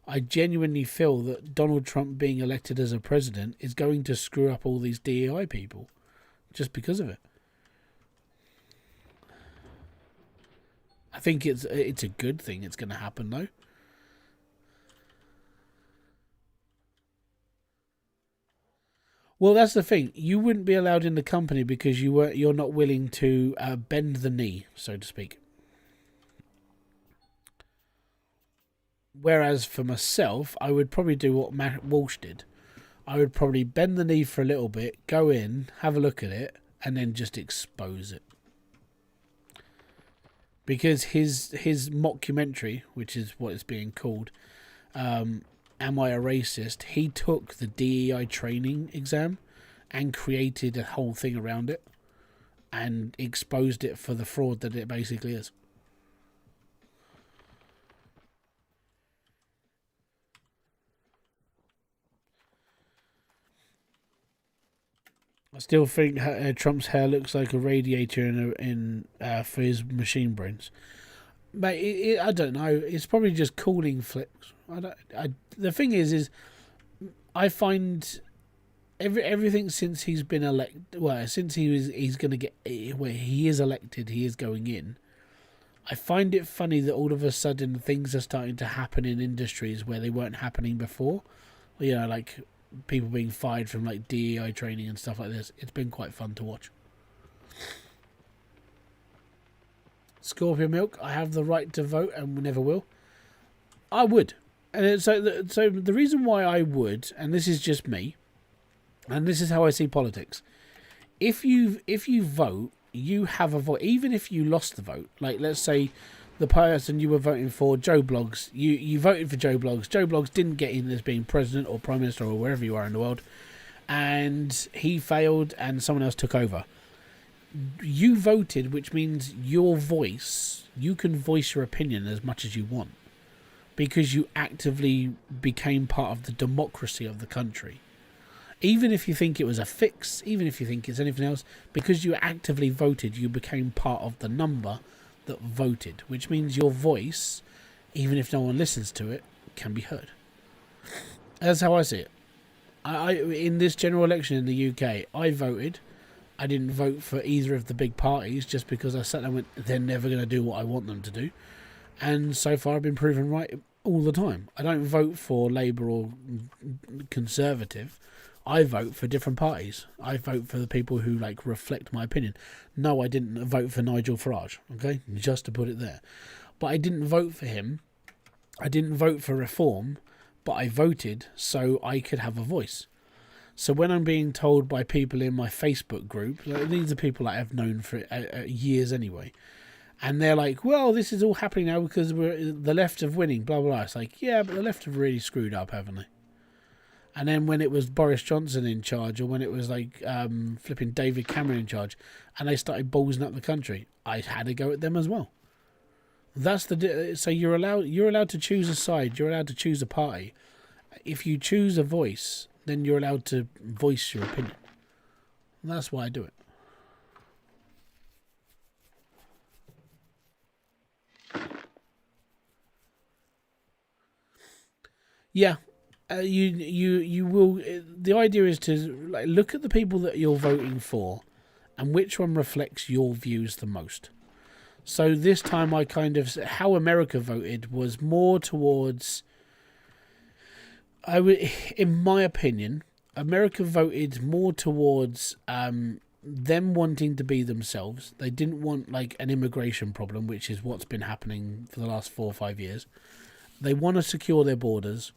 S1: I genuinely feel that Donald Trump being elected as a president is going to screw up all these DEI people just because of it. I think it's a good thing it's going to happen though. Well, that's the thing. You wouldn't be allowed in the company because you're not willing to bend the knee, so to speak. Whereas for myself, I would probably do what Matt Walsh did. I would probably bend the knee for a little bit, go in, have a look at it, and then just expose it. Because his mockumentary, which is what it's being called, Am I a Racist? He took the DEI training exam and created a whole thing around it and exposed it for the fraud that it basically is. I still think Trump's hair looks like a radiator for his machine brains. But I don't know. It's probably just cooling flicks. The thing is I find everything since he's been elected. Well, since he's going to get where he is elected, he is going in. I find it funny that all of a sudden things are starting to happen in industries where they weren't happening before. Like people being fired from DEI training and stuff like this. It's been quite fun to watch. Scorpio Milk, I have the right to vote and never will. I would. And so the reason why I would, and this is just me, and this is how I see politics. If you vote, you have a vote. Even if you lost the vote, let's say the person you were voting for, Joe Bloggs, you voted for Joe Bloggs. Joe Bloggs didn't get in as being president or prime minister or wherever you are in the world, and he failed and someone else took over. You voted, which means your voice, you can voice your opinion as much as you want because you actively became part of the democracy of the country. Even if you think it was a fix, even if you think it's anything else, because you actively voted, you became part of the number that voted, which means your voice, even if no one listens to it, can be heard. That's how I see it. In this general election in the UK, I voted. I didn't vote for either of the big parties just because I sat there and went, they're never going to do what I want them to do. And so far I've been proven right all the time. I don't vote for Labour or Conservative. I vote for different parties. I vote for the people who reflect my opinion. No, I didn't vote for Nigel Farage, okay? Just to put it there. But I didn't vote for him. I didn't vote for reform, but I voted so I could have a voice. So when I'm being told by people in my Facebook group, these are people that I've known for years anyway, and they're like, well, this is all happening now because the left are winning, blah, blah, blah. It's like, yeah, but the left have really screwed up, haven't they? And then when it was Boris Johnson in charge, or when it was flipping David Cameron in charge, and they started ballsing up the country, I had to go at them as well. That's so you're allowed to choose a side, you're allowed to choose a party. If you choose a voice, then you're allowed to voice your opinion. And that's why I do it. Yeah, you will. The idea is to look at the people that you're voting for, and which one reflects your views the most. So this time, how America voted was more towards. In my opinion, America voted more towards them wanting to be themselves. They didn't want an immigration problem, which is what's been happening for the last 4 or 5 years. They want to secure their borders,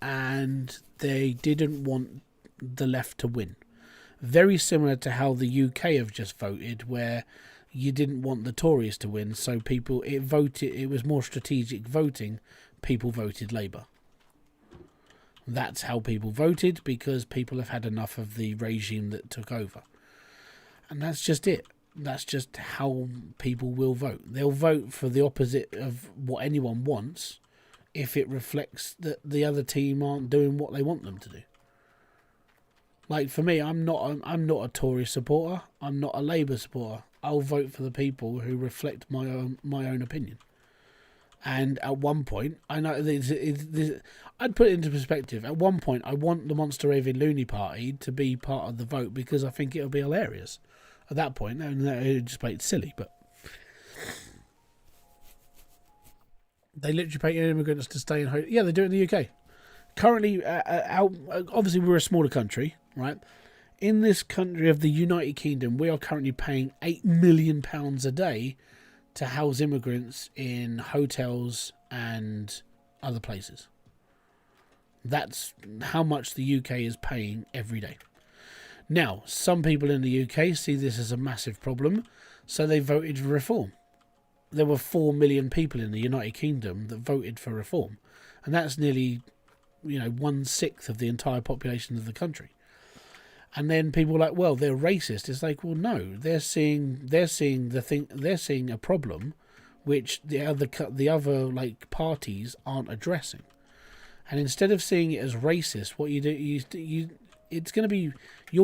S1: and they didn't want the left to win. Very similar to how the UK have just voted, where you didn't want the Tories to win, so it was more strategic voting. People voted Labour. That's how people voted, because people have had enough of the regime that took over. And that's just it. That's just how people will vote. They'll vote for the opposite of what anyone wants if it reflects that the other team aren't doing what they want them to do. Like for me, I'm not a Tory supporter. I'm not a Labour supporter. I'll vote for the people who reflect my own opinion. And at one point, I know I'd put it into perspective. At one point, I want the Monster Raving Looney Party to be part of the vote because I think it'll be hilarious. At that point, and it just made it silly, but they literally pay immigrants to stay in. Yeah, they do it in the UK. Currently, obviously we're a smaller country, right? In this country of the United Kingdom, we are currently paying £8 million a day to house immigrants in hotels and other places. That's how much the UK is paying every day. Now, some people in the UK see this as a massive problem, so they voted for reform. There were 4 million people in the United Kingdom that voted for reform, and that's nearly, 1/6 of the entire population of the country. And then people are like, well, they're racist. It's like, well, no, they're seeing a problem which the other parties aren't addressing. And instead of seeing it as racist, what you do, you're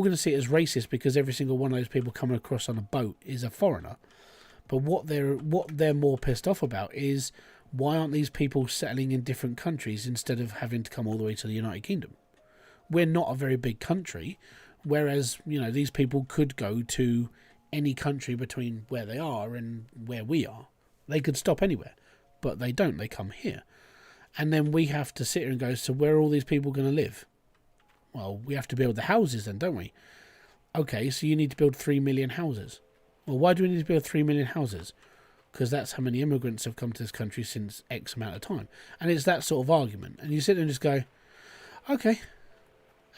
S1: going to see it as racist because every single one of those people coming across on a boat is a foreigner. But what they're more pissed off about is, why aren't these people settling in different countries instead of having to come all the way to the United Kingdom? We're not a very big country. Whereas, these people could go to any country between where they are and where we are. They could stop anywhere, but they don't. They come here. And then we have to sit here and go, so where are all these people going to live? Well, we have to build the houses then, don't we? Okay, so you need to build 3 million houses. Well, why do we need to build 3 million houses? Because that's how many immigrants have come to this country since X amount of time. And it's that sort of argument. And you sit there and just go, okay.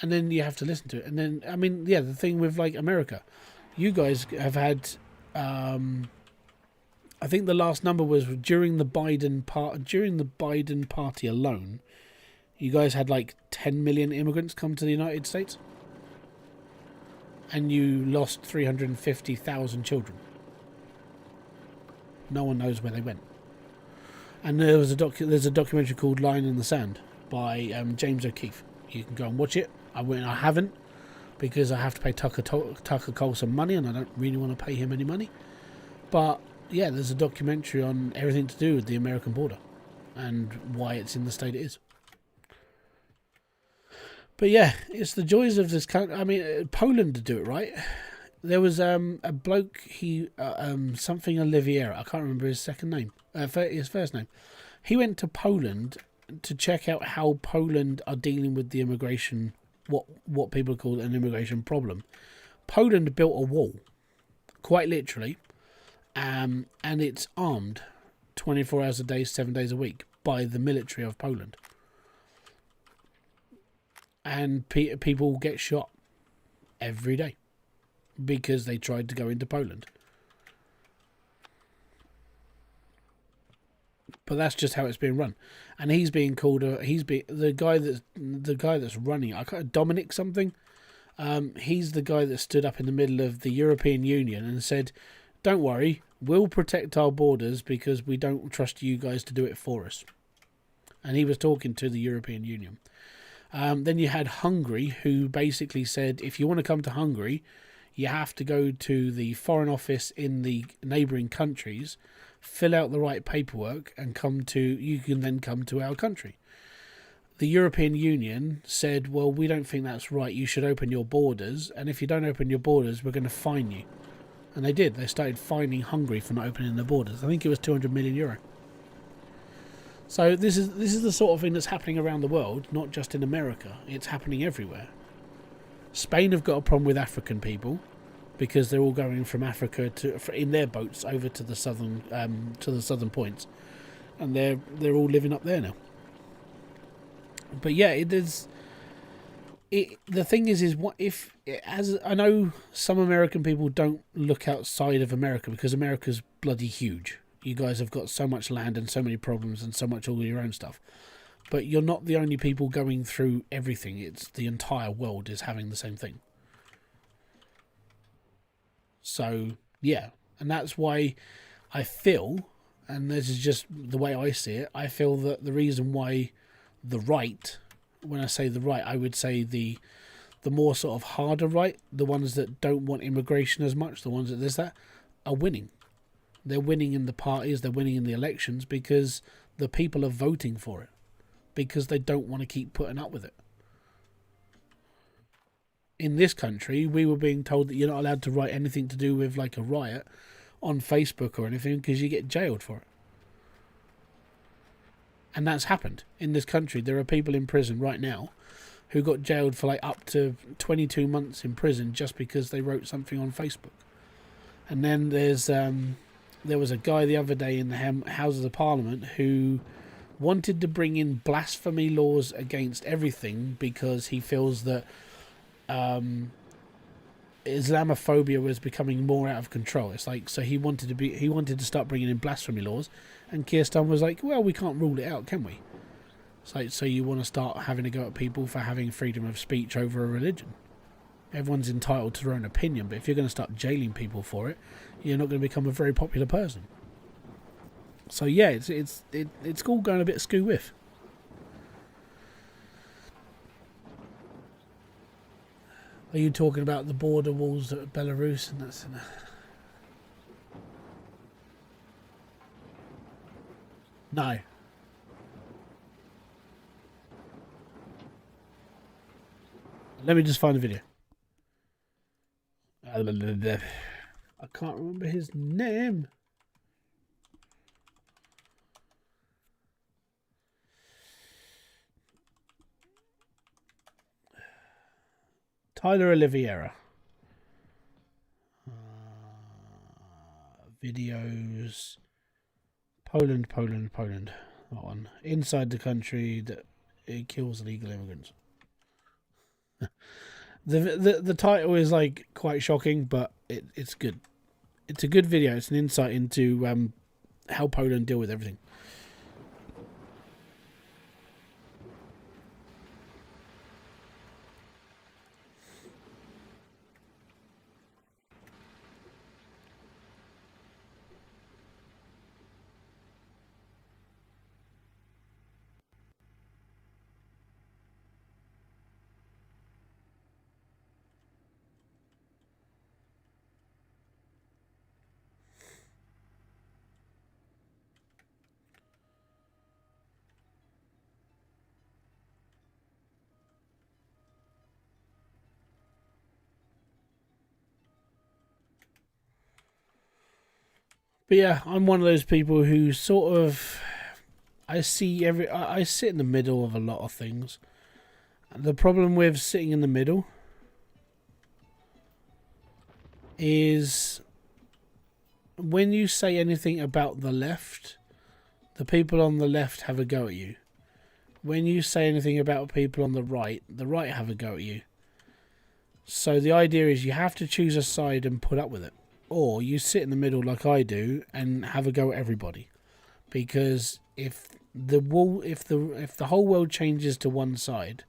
S1: And then you have to listen to it. And then, the thing with America, you guys have had, I think the last number was during the Biden party alone, You guys had like 10 million immigrants come to the United States, and you lost 350,000 children. No one knows where they went. And there's a documentary called Line in the Sand by James O'Keefe. You can go and watch it. I haven't, because I have to pay Tucker Cole some money, and I don't really want to pay him any money. But yeah, there's a documentary on everything to do with the American border and why it's in the state it is. But yeah, it's the joys of this country. I mean, Poland do it right. There was a bloke, something Oliviera, I can't remember his second name, his first name. He went to Poland to check out how Poland are dealing with the immigration, what people call an immigration problem. Poland built a wall, quite literally, and it's armed 24 hours a day, 7 days a week by the military of Poland. And people get shot every day because they tried to go into Poland. But that's just how it's being run, and he's being called. The guy that's running. Dominic something. He's the guy that stood up in the middle of the European Union and said, "Don't worry, we'll protect our borders because we don't trust you guys to do it for us." And he was talking to the European Union. Then you had Hungary, who basically said, if you want to come to Hungary, you have to go to the Foreign Office in the neighbouring countries, fill out the right paperwork, and you can then come to our country. The European Union said, well, we don't think that's right. You should open your borders, and if you don't open your borders, we're going to fine you. And they did. They started fining Hungary for not opening their borders. I think it was €200 million. So this is the sort of thing that's happening around the world, not just in America. It's happening everywhere. Spain have got a problem with African people because they're all going from Africa in their boats over to the southern points, and they're all living up there now. But yeah, the thing is what if, as I know, some American people don't look outside of America because America's bloody huge. You guys have got so much land and so many problems and so much all your own stuff. But you're not the only people going through everything. It's the entire world is having the same thing. So, yeah. And that's why I feel, and this is just the way I see it, I feel that the reason why the right, when I say the right, I would say the more sort of harder right, the ones that don't want immigration as much, the ones that there's that, are winning. They're winning in the parties, they're winning in the elections because the people are voting for it. Because they don't want to keep putting up with it. In this country, we were being told that you're not allowed to write anything to do with like a riot on Facebook or anything because you get jailed for it. And that's happened in this country. There are people in prison right now who got jailed for like up to 22 months in prison just because they wrote something on Facebook. And then there was a guy the other day in the Houses of Parliament who wanted to bring in blasphemy laws against everything because he feels that Islamophobia was becoming more out of control. It's like, so he wanted to start bringing in blasphemy laws, and Keir Starmer was like, well, we can't rule it out, can we? It's like, so you want to start having to go at people for having freedom of speech over a religion? Everyone's entitled to their own opinion, but if you're going to start jailing people for it, you're not going to become a very popular person. So yeah, it's all going a bit skoo with. Are you talking about the border walls at Belarus and that's in No. Let me just find the video. I can't remember his name. Tyler Oliveira. Videos. Poland. That one. Inside the country that it kills illegal immigrants. The title is like quite shocking, but it's good. It's a good video. It's an insight into how Poland deal with everything. But yeah, I'm one of those people who sort of I sit in the middle of a lot of things. The problem with sitting in the middle is when you say anything about the left, the people on the left have a go at you. When you say anything about people on the right have a go at you. So the idea is you have to choose a side and put up with it. Or you sit in the middle like I do and have a go at everybody. Because if the whole world changes to one side,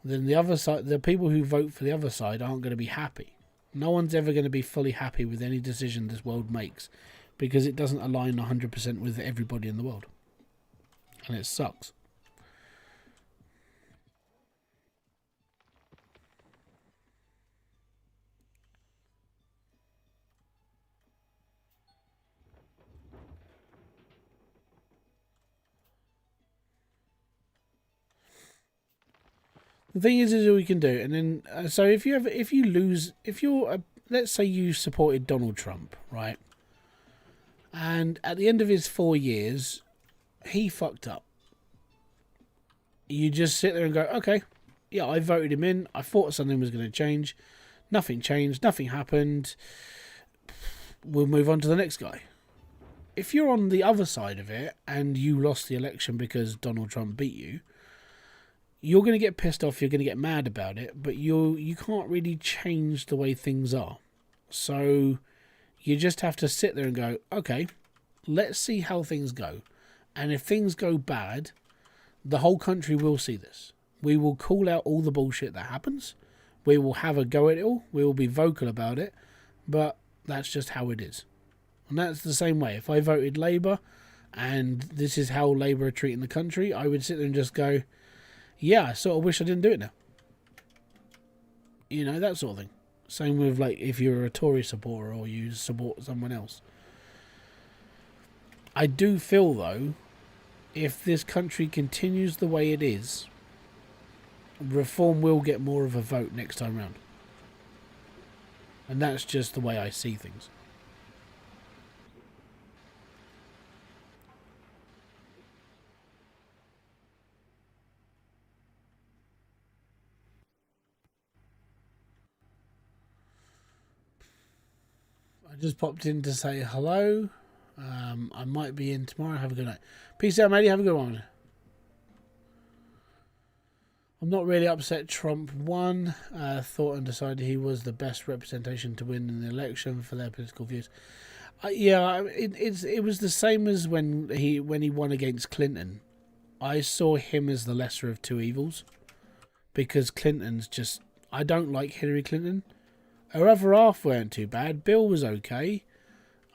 S1: then the other side, the people who vote for the other side aren't going to be happy. No one's ever going to be fully happy with any decision this world makes because it doesn't align 100% with everybody in the world. And it sucks. The thing is we can do, and then so if you lose, if you're let's say you supported Donald Trump, right? And at the end of his 4 years, he fucked up. You just sit there and go, okay, yeah, I voted him in. I thought something was going to change. Nothing changed. Nothing happened. We'll move on to the next guy. If you're on the other side of it and you lost the election because Donald Trump beat you, you're going to get pissed off. You're going to get mad about it, but you can't really change the way things are. So you just have to sit there and go, okay, let's see how things go. And if things go bad, the whole country will see this. We will call out all the bullshit that happens. We will have a go at it all. We will be vocal about it. But that's just how it is. And that's the same way. If I voted Labour and this is how Labour are treating the country, I would sit there and just go, yeah, I sort of wish I didn't do it now. You know, that sort of thing. Same with, like, if you're a Tory supporter or you support someone else. I do feel, though, if this country continues the way it is, Reform will get more of a vote next time round. And that's just the way I see things. I just popped in to say hello. I might be in tomorrow. Have a good night. Peace out, matey. Have a good one. I'm not really upset Trump won. Thought and decided he was the best representation to win in the election for their political views. It was the same as when he won against Clinton. I saw him as the lesser of two evils because Clinton's just, I don't like Hillary Clinton. Her other half weren't too bad. Bill was okay.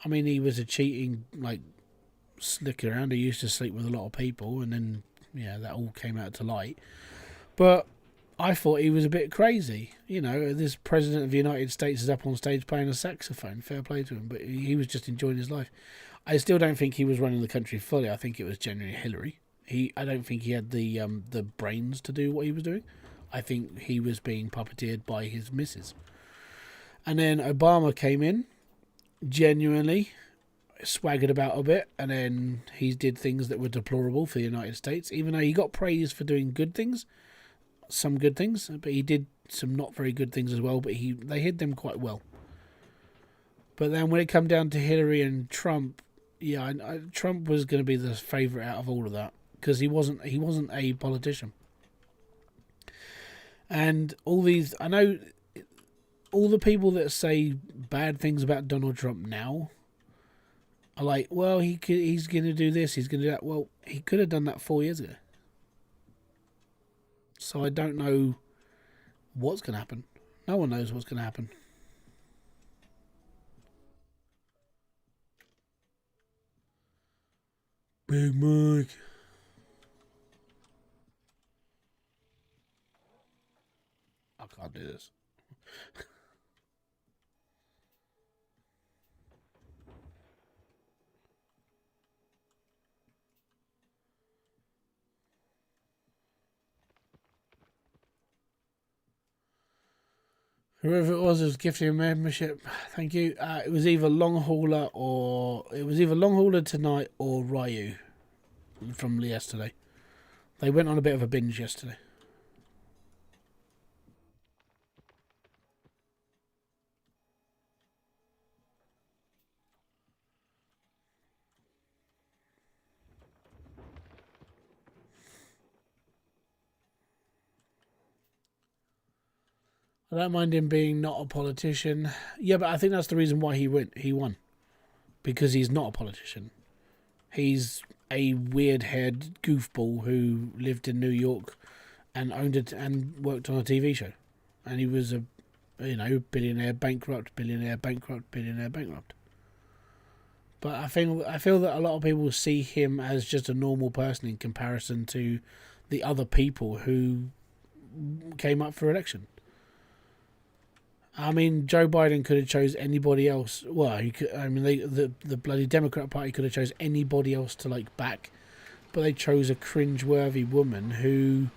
S1: I mean, he was a cheating, like, slick around. He used to sleep with a lot of people, and then, yeah, that all came out to light. But I thought he was a bit crazy. You know, this president of the United States is up on stage playing a saxophone. Fair play to him. But he was just enjoying his life. I still don't think he was running the country fully. I think it was genuinely Hillary. I don't think he had the brains to do what he was doing. I think he was being puppeteered by his missus. And then Obama came in, genuinely swaggered about a bit, and then he did things that were deplorable for the United States, even though he got praised for doing good things, some good things, but he did some not very good things as well, but they hid them quite well. But then when it come down to Hillary and Trump, yeah, Trump was going to be the favourite out of all of that, because he wasn't a politician. And all these, I know all the people that say bad things about Donald Trump now are like, well, he's going to do this, he's going to do that. Well, he could have done that 4 years ago. So I don't know what's going to happen. No one knows what's going to happen. Big Mike. I can't do this. Whoever it was gifting a membership. Thank you. It was either Long Hauler tonight or Ryu from yesterday. They went on a bit of a binge yesterday. I don't mind him being not a politician. Yeah, but I think that's the reason why he won. Because he's not a politician. He's a weird-haired goofball who lived in New York and owned it and worked on a TV show. And he was a, billionaire bankrupt, billionaire bankrupt, billionaire bankrupt. But I feel that a lot of people see him as just a normal person in comparison to the other people who came up for election. I mean, Joe Biden could have chose anybody else. Well, the bloody Democrat Party could have chose anybody else to back, but they chose a cringe-worthy woman who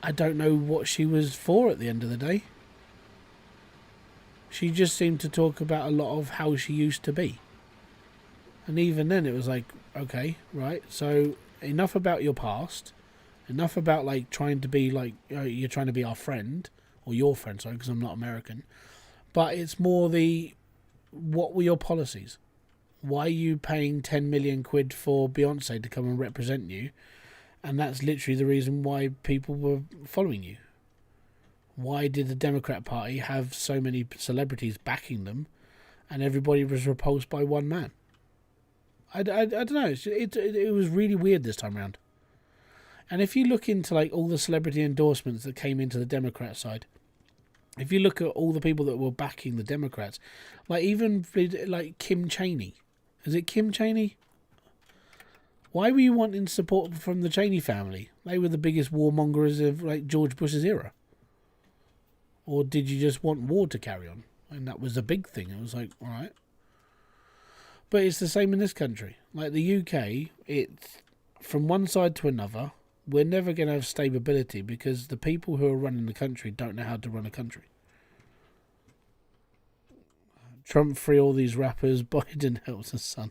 S1: I don't know what she was for at the end of the day. She just seemed to talk about a lot of how she used to be, and even then, it was like, okay, right. So enough about your past, enough about trying to be you're trying to be our friend. Or your friend, sorry, because I'm not American. But it's more what were your policies? Why are you paying 10 million quid for Beyonce to come and represent you? And that's literally the reason why people were following you. Why did the Democrat Party have so many celebrities backing them and everybody was repulsed by one man? I don't know. It was really weird this time around. And if you look into all the celebrity endorsements that came into the Democrat side, if you look at all the people that were backing the Democrats, even Kim Cheney, is it Kim Cheney? Why were you wanting support from the Cheney family? They were the biggest warmongers of George Bush's era. Or did you just want war to carry on? And that was a big thing. It was all right. But it's the same in this country. The UK, it's from one side to another. We're never going to have stability because the people who are running the country don't know how to run a country. Trump free all these rappers, Biden helps his son.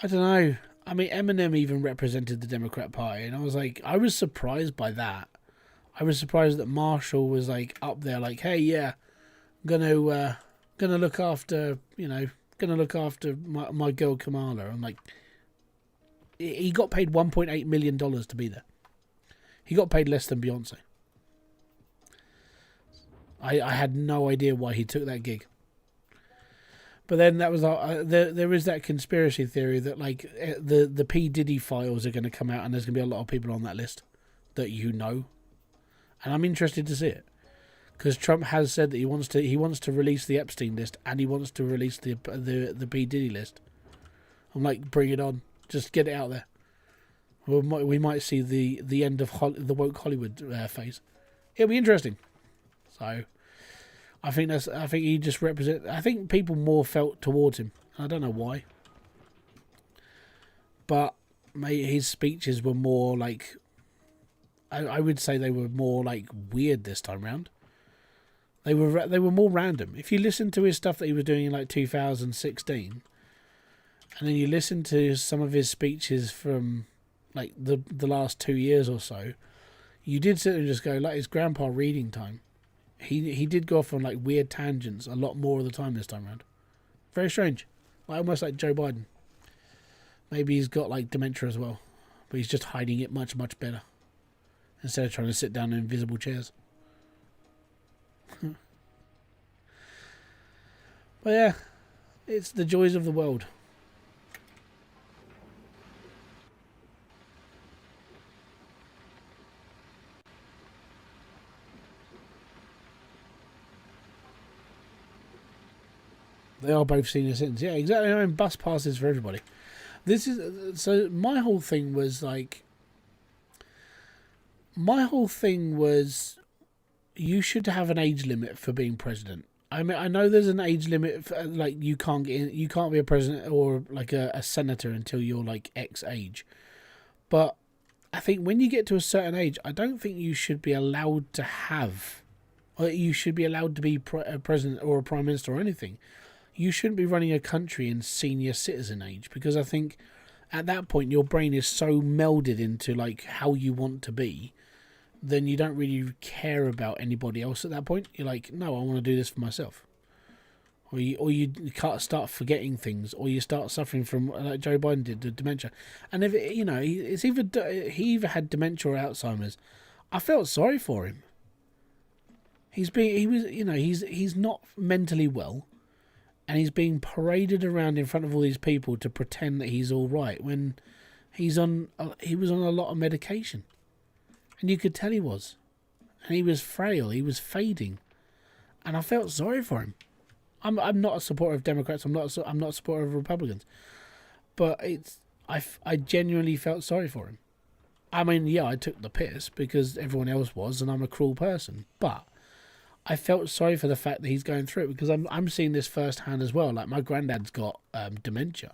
S1: I don't know. I mean, Eminem even represented the Democrat Party, and I was surprised by that. I was surprised that Marshall was up there, hey, yeah, gonna look after, gonna look after my girl Kamala. I'm he got paid $1.8 million to be there. He got paid less than Beyonce. I had no idea why he took that gig. But then that was there is that conspiracy theory that the P. Diddy files are going to come out and there's going to be a lot of people on that list that and I'm interested to see it because Trump has said that he wants to release the Epstein list and he wants to release the P. Diddy list. I'm bring it on. Just get it out there. We might see the end of the woke Hollywood phase. It'll be interesting. So, I think he just represents. I think people more felt towards him. I don't know why, but his speeches were more I would say they were more weird this time round. They were more random. If you listen to his stuff that he was doing in 2016. And then you listen to some of his speeches from the last 2 years or so, you did sit and just go it's grandpa reading time. He did go off on weird tangents a lot more of the time this time around. Very strange. Almost like Joe Biden. Maybe he's got dementia as well, but he's just hiding it much, much better instead of trying to sit down in invisible chairs. But yeah, it's the joys of the world. They are both senior citizens. Yeah, exactly. I mean, bus passes for everybody. This is so. My whole thing was you should have an age limit for being president. I mean, I know there's an age limit for, you can't get in, you can't be a president or a senator until you're X age. But I think when you get to a certain age, I don't think you should be allowed to have, or you should be allowed to be a president or a prime minister or anything. You shouldn't be running a country in senior citizen age, because I think at that point your brain is so melded into like how you want to be, then you don't really care about anybody else at that point. You're like, no, I want to do this for myself. Or you can't start forgetting things, or you start suffering from, like Joe Biden did, the dementia. And if it, it's he either had dementia or Alzheimer's. I felt sorry for him. He's not mentally well, and he's being paraded around in front of all these people to pretend that he's all right when he was on a lot of medication, and you could tell he was, and he was frail, he was fading, and I felt sorry for him. I'm not a supporter of Democrats. I'm not a supporter of Republicans, but I genuinely felt sorry for him. I mean, yeah, I took the piss because everyone else was, and I'm a cruel person, but I felt sorry for the fact that he's going through it, because I'm seeing this firsthand as well. Like, my granddad's got dementia,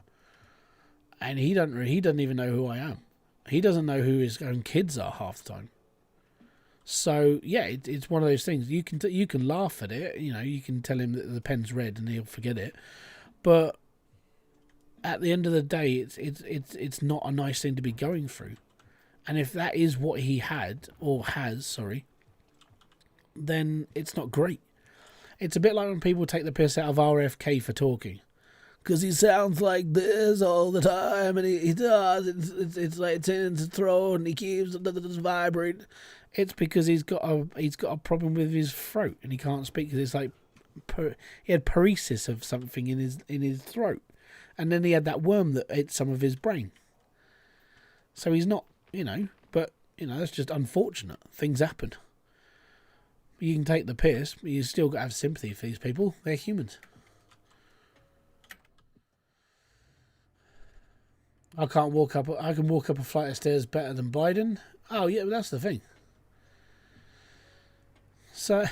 S1: and he doesn't even know who I am. He doesn't know who his own kids are half the time. So yeah, it's one of those things. You can laugh at it. You can tell him that the pen's red and he'll forget it. But at the end of the day, it's not a nice thing to be going through. And if that is what he had or has, then it's not great. It's a bit like when people take the piss out of RFK for talking, because he sounds like this all the time, and he does. It's like it's in his throat, and he keeps vibrating. It's because he's got a problem with his throat, and he can't speak because it's like he had paresis of something in his throat, and then he had that worm that ate some of his brain. So he's not, but that's just unfortunate. Things happen. You can take the piss, but you still got to have sympathy for these people. They're humans. I can walk up a flight of stairs better than Biden. Oh yeah, but that's the thing. So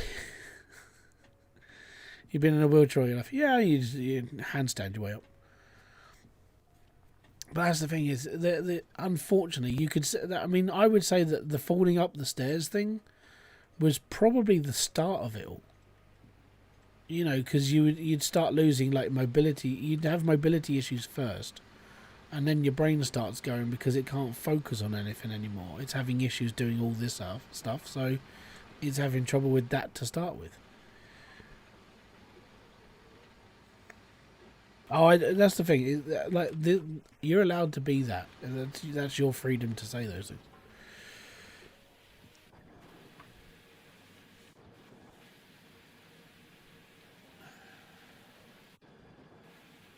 S1: you've been in a wheelchair all your life. Yeah, you handstand your way up. But that's the thing is, unfortunately, you could. I mean, I would say that the falling up the stairs thing was probably the start of it all. Because you'd start losing like mobility. You'd have mobility issues first, and then your brain starts going because it can't focus on anything anymore. It's having issues doing all this stuff, so it's having trouble with that to start with. That's the thing. You're allowed to be that. That's your freedom to say those things.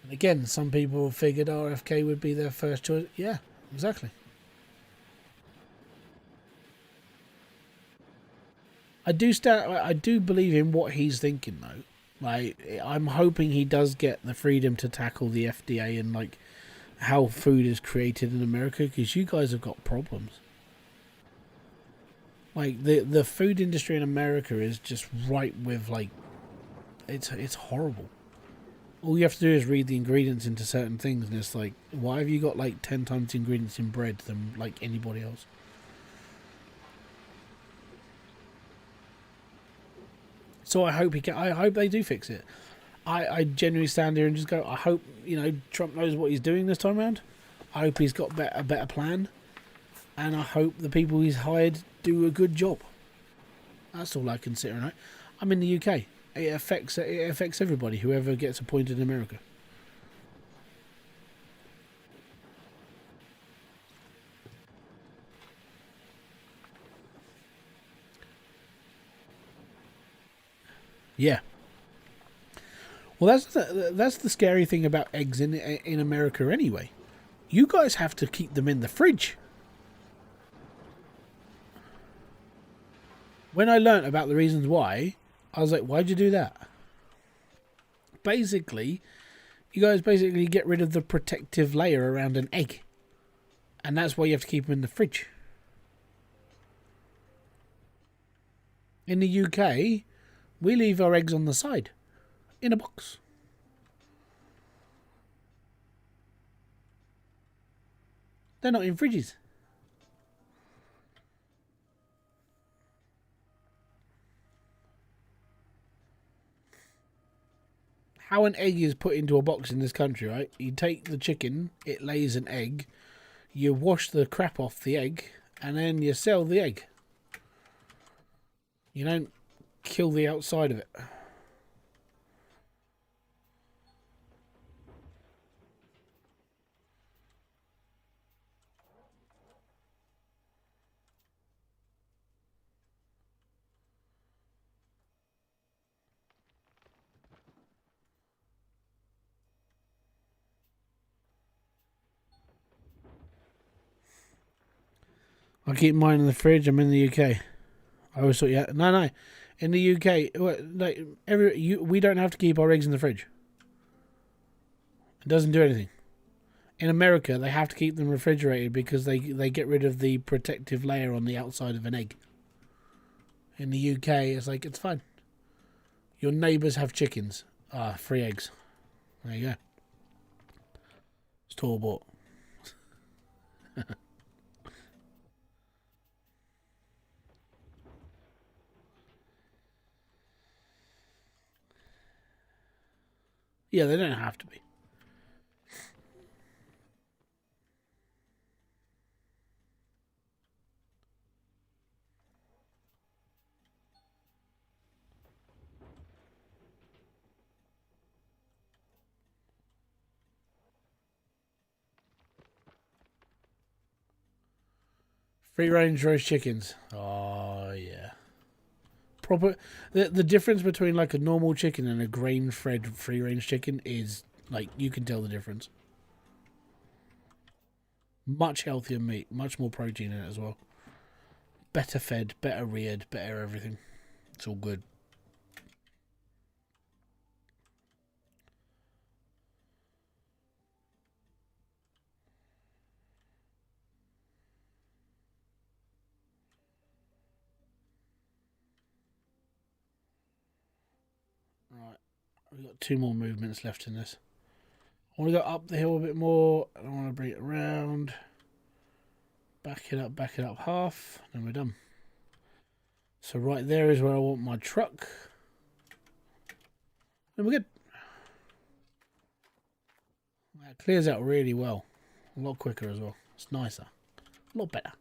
S1: And again, some people figured RFK would be their first choice. Yeah, exactly. I do believe in what he's thinking though. Like, I'm hoping he does get the freedom to tackle the FDA and like how food is created in America, because you guys have got problems. Like the food industry in America is just ripe with like it's horrible. All you have to do is read the ingredients into certain things, and it's like, why have you got like 10 times the ingredients in bread than like anybody else? So I hope I hope they do fix it. I genuinely stand here and just go, I hope Trump knows what he's doing this time around. I hope he's got a better plan, and I hope the people he's hired do a good job. That's all I can sit around. I'm in the UK. It affects everybody, whoever gets appointed in America. Yeah. Well, that's the scary thing about eggs in America anyway. You guys have to keep them in the fridge. When I learnt about the reasons why, I was like, why'd you do that? Basically, you guys get rid of the protective layer around an egg. And that's why you have to keep them in the fridge. In the UK, we leave our eggs on the side, in a box. They're not in fridges. how an egg is put into a box in this country, right? You take the chicken, it lays an egg, you wash the crap off the egg, and then you sell the egg. You don't kill the outside of it. I keep mine in the fridge. I'm in the UK. I always thought, yeah, no. In the UK, like we don't have to keep our eggs in the fridge. It doesn't do anything. In America, they have to keep them refrigerated because they get rid of the protective layer on the outside of an egg. In the UK, it's like, it's fine. Your neighbours have chickens. Free eggs. There you go. Store bought. Yeah, they don't have to be. Free range roast chickens. Oh yeah. Proper. The difference between like a normal chicken and a grain fed free range chicken is like you can tell the difference. Much healthier meat, much more protein in it as well. Better fed, better reared, better everything. It's all good. Right, we've got 2 more movements left in this. I want to go up the hill a bit more. I want to bring it around. Back it up half. Then we're done. So right there is where I want my truck. And we're good. That clears out really well. A lot quicker as well. It's nicer. A lot better.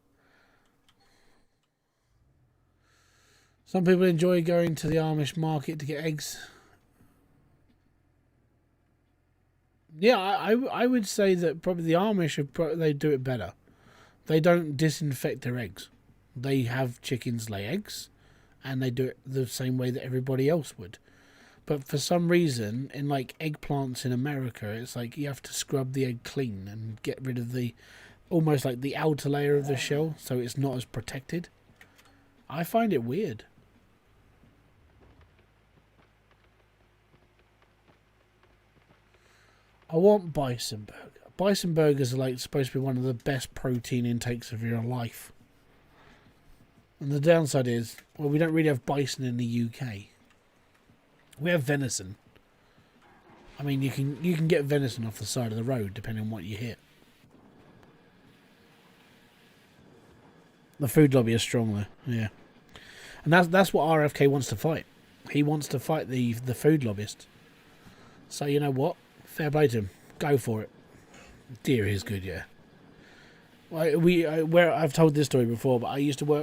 S1: Some people enjoy going to the Amish market to get eggs. Yeah, I would say that probably the Amish, they do it better. They don't disinfect their eggs. They have chickens lay eggs, and they do it the same way that everybody else would. But for some reason, in like eggplants in America, it's like you have to scrub the egg clean and get rid of the, almost like the outer layer of the shell, so it's not as protected. I find it weird. I want bison burger. Bison burgers are like supposed to be one of the best protein intakes of your life. And the downside is, well, we don't really have bison in the UK. We have venison. I mean, you can get venison off the side of the road depending on what you hit. The food lobby is strong though, yeah. And that's what RFK wants to fight. He wants to fight the food lobbyist. So you know what? Fair play to him. Go for it. Deer is good, yeah. Where I've told this story before, but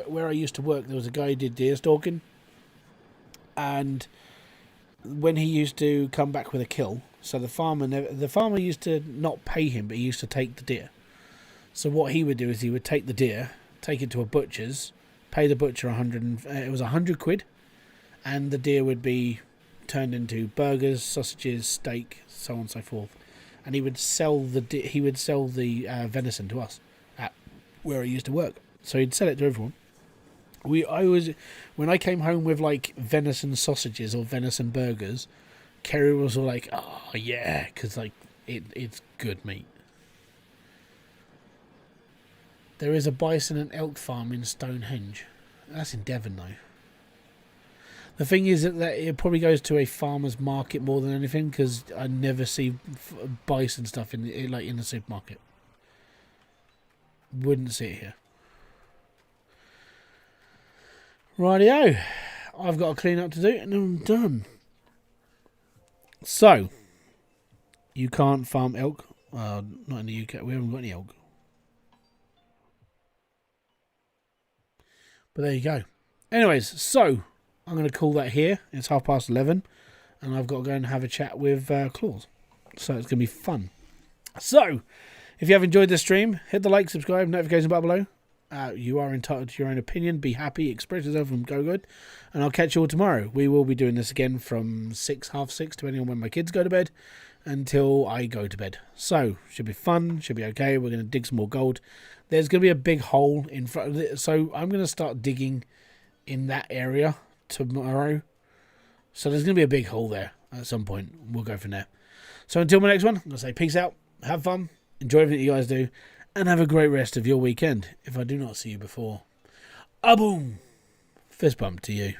S1: where I used to work, there was a guy who did deer stalking, and when he used to come back with a kill, so the farmer used to not pay him, but he used to take the deer. So what he would do is he would take the deer, take it to a butcher's, pay the butcher it was £100, and the deer would be turned into burgers, sausages, steak, so on and so forth. And he would sell the venison to us at where I used to work. So he'd sell it to everyone. When I came home with like venison sausages or venison burgers, Kerry was all like, "Oh yeah," because like it's good meat. There is a bison and elk farm in Stonehenge. That's in Devon though. The thing is that it probably goes to a farmer's market more than anything, because I never see bison stuff in the supermarket. Wouldn't see it here. Rightio. I've got a clean up to do and I'm done. So, You can't farm elk. Not in the UK. We haven't got any elk. But there you go. Anyways, so I'm going to call that here. It's 11:30. And I've got to go and have a chat with Claus. So it's going to be fun. So, if you have enjoyed this stream, hit the like, subscribe, notification button below. You are entitled to your own opinion. Be happy, express yourself, and go good. And I'll catch you all tomorrow. We will be doing this again from 6, half 6, depending on when my kids go to bed, until I go to bed. So, should be fun, should be okay. We're going to dig some more gold. There's going to be a big hole in front of it. So, I'm going to start digging in that area tomorrow. So, there's going to be a big hole there at some point. We'll go from there. So, until my next one, I'm going to say peace out, have fun, enjoy everything you guys do, and have a great rest of your weekend. If I do not see you before, a boom, fist bump to you.